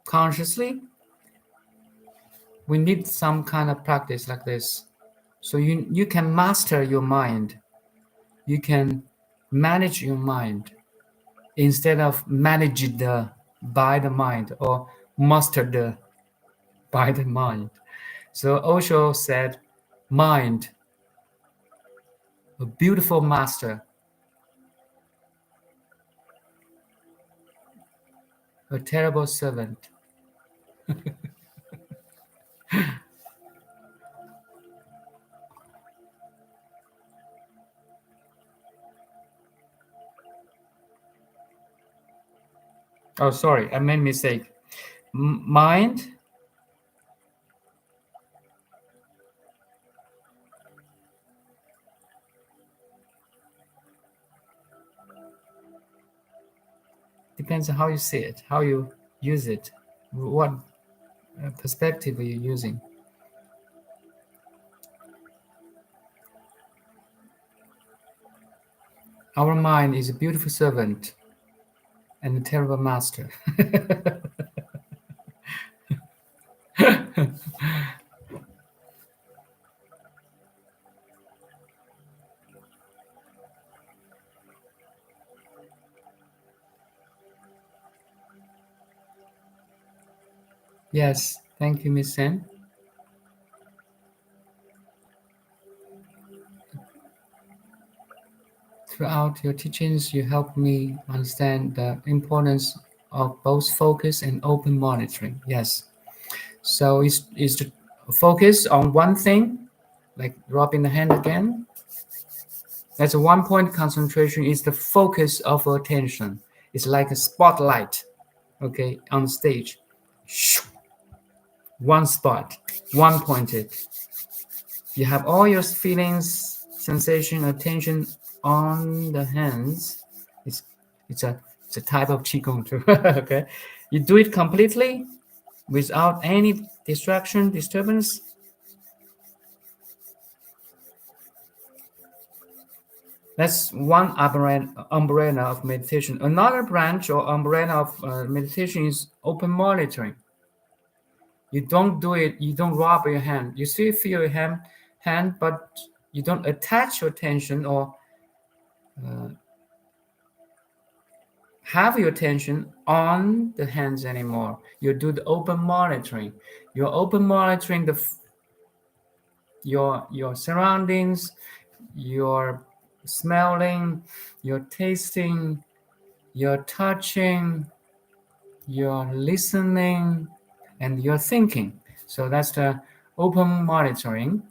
consciously. We need some kind of practice like this. So you can master your mind. You can manage your mind instead of managed by the mind, or mastered by the mind. So Osho said, mind, a beautiful master, a terrible servant. Oh, sorry, I made a mistake. Mind depends on how you see it, how you use it, what perspective are you using. Our mind is a beautiful servant and a terrible master. Yes, thank you, Miss Sen. Throughout your teachings, you helped me understand the importance of both focus and open monitoring. Yes. So is to focus on one thing, like dropping the hand again. That's a one point concentration, is the focus of attention. It's like a spotlight, okay, on stage. One spot, one pointed. You have all your feelings, sensation, attention on the hands. It's a type of qigong too. Okay, you do it completely without any distraction, disturbance. That's one umbrella of meditation. Another branch or umbrella of meditation is open monitoring. You don't do it. You don't rub your hand. You still feel your hand, but you don't attach your attention or have your attention on the hands anymore. You do the open monitoring. You're open monitoring your surroundings, your smelling, your tasting, your touching, your listening, and your thinking. So that's the open monitoring.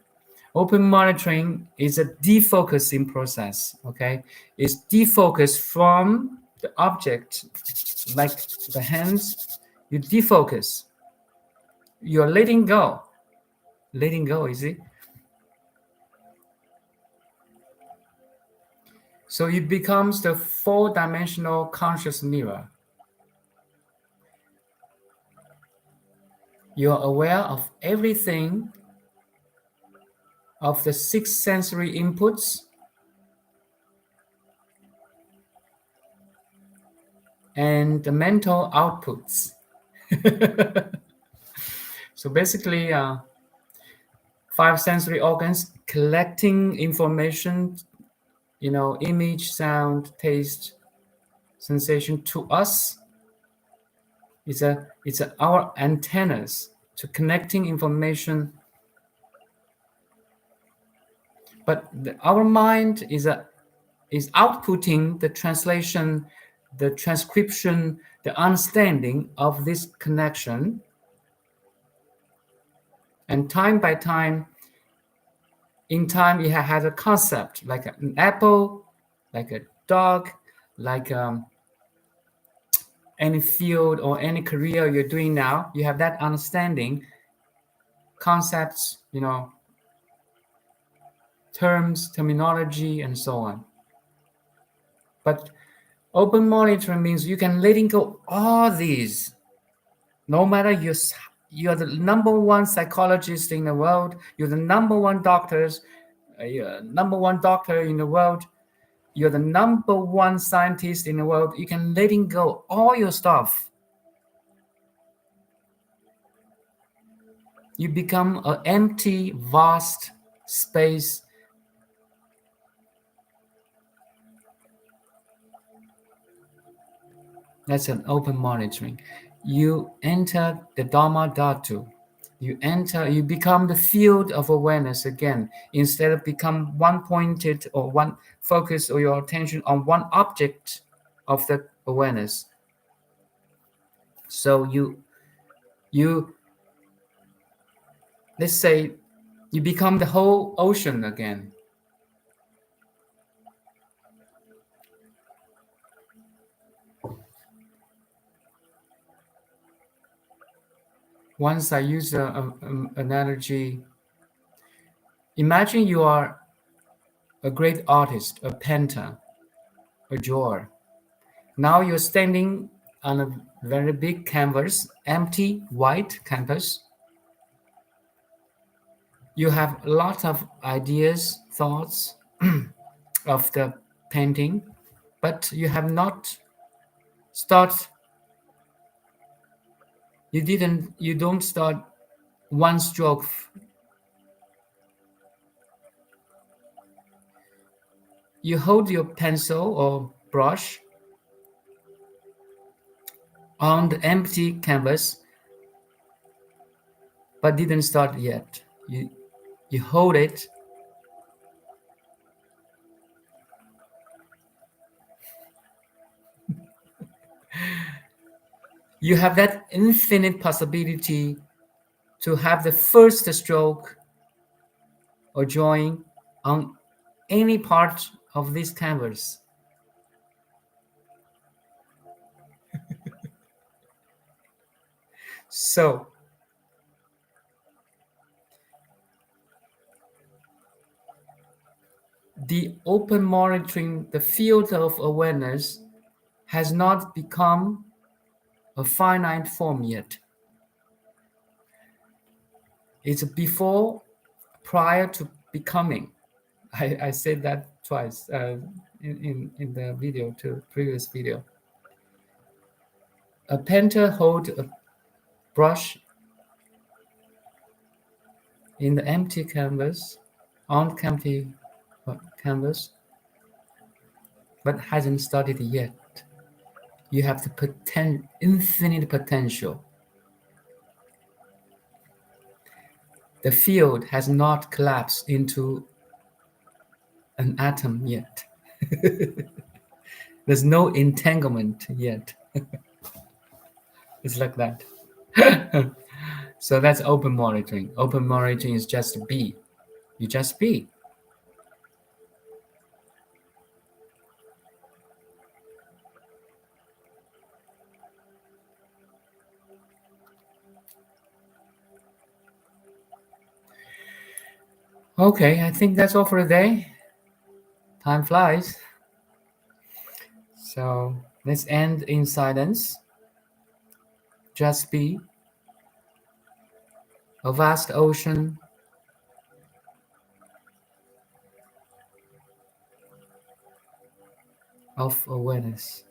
Open monitoring is a defocusing process. Okay, it's defocus from the object, like the hands. You defocus. You're letting go. Letting go, is it? So it becomes the four-dimensional conscious mirror. You're aware of everything, of the six sensory inputs, and the mental outputs. So basically, five sensory organs collecting information, image, sound, taste, sensation to us. It's our antennas to connecting information. But our mind is outputting the translation, the transcription, the understanding of this connection. And time by time, in time, it has a concept like an apple, like a dog, like any field or any career you're doing now. You have that understanding, concepts, terms, terminology, and so on. But open monitoring means you can letting go all these. No matter you're the number one psychologist in the world, you're the number one doctors, you're number one doctor in the world, you're the number one scientist in the world, you can letting go all your stuff. You become an empty, vast space. That's an open monitoring. You enter the Dharma Dhatu. You become the field of awareness again, instead of become one pointed or one focus or your attention on one object of the awareness. So you let's say you become the whole ocean again. Once I use an analogy. Imagine you are a great artist, a painter, a drawer. Now you're standing on a very big canvas, empty white canvas. You have a lot of ideas, thoughts of the painting, but you have not start. You don't start one stroke. You hold your pencil or brush on the empty canvas, but didn't start yet. You hold it. You have that infinite possibility to have the first stroke or drawing on any part of this canvas. So the open monitoring, the field of awareness has not become a finite form yet. It's before, prior to becoming. I said that twice in the video, too, previous video. A painter holds a brush in the empty canvas, on empty canvas, but hasn't started yet. You have the infinite potential. The field has not collapsed into an atom yet. There's no entanglement yet. It's like that. So that's open monitoring. Open monitoring is just be. You just be. Okay, I think that's all for today. Time flies. So let's end in silence. Just be. A vast ocean of awareness.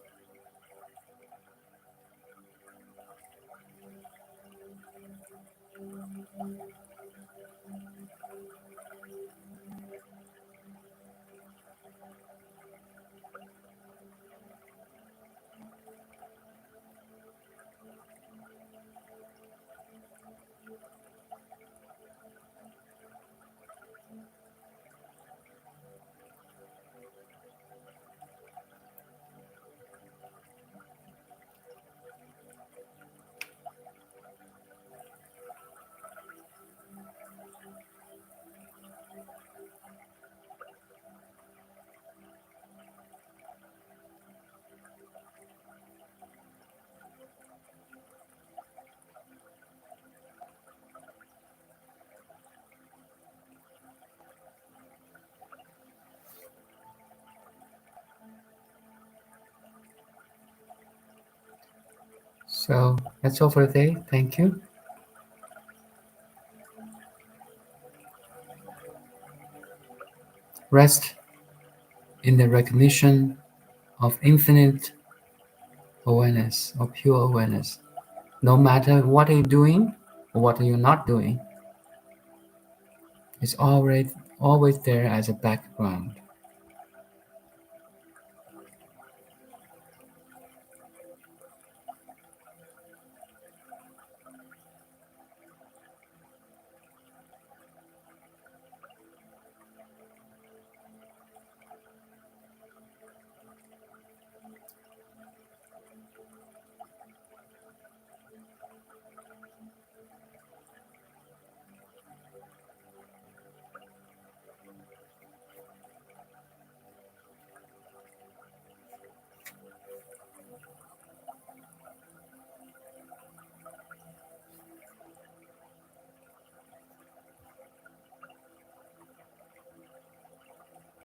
So that's all for today. Thank you. Rest in the recognition of infinite awareness, of pure awareness. No matter what you're doing or what you're not doing, it's always there as a background.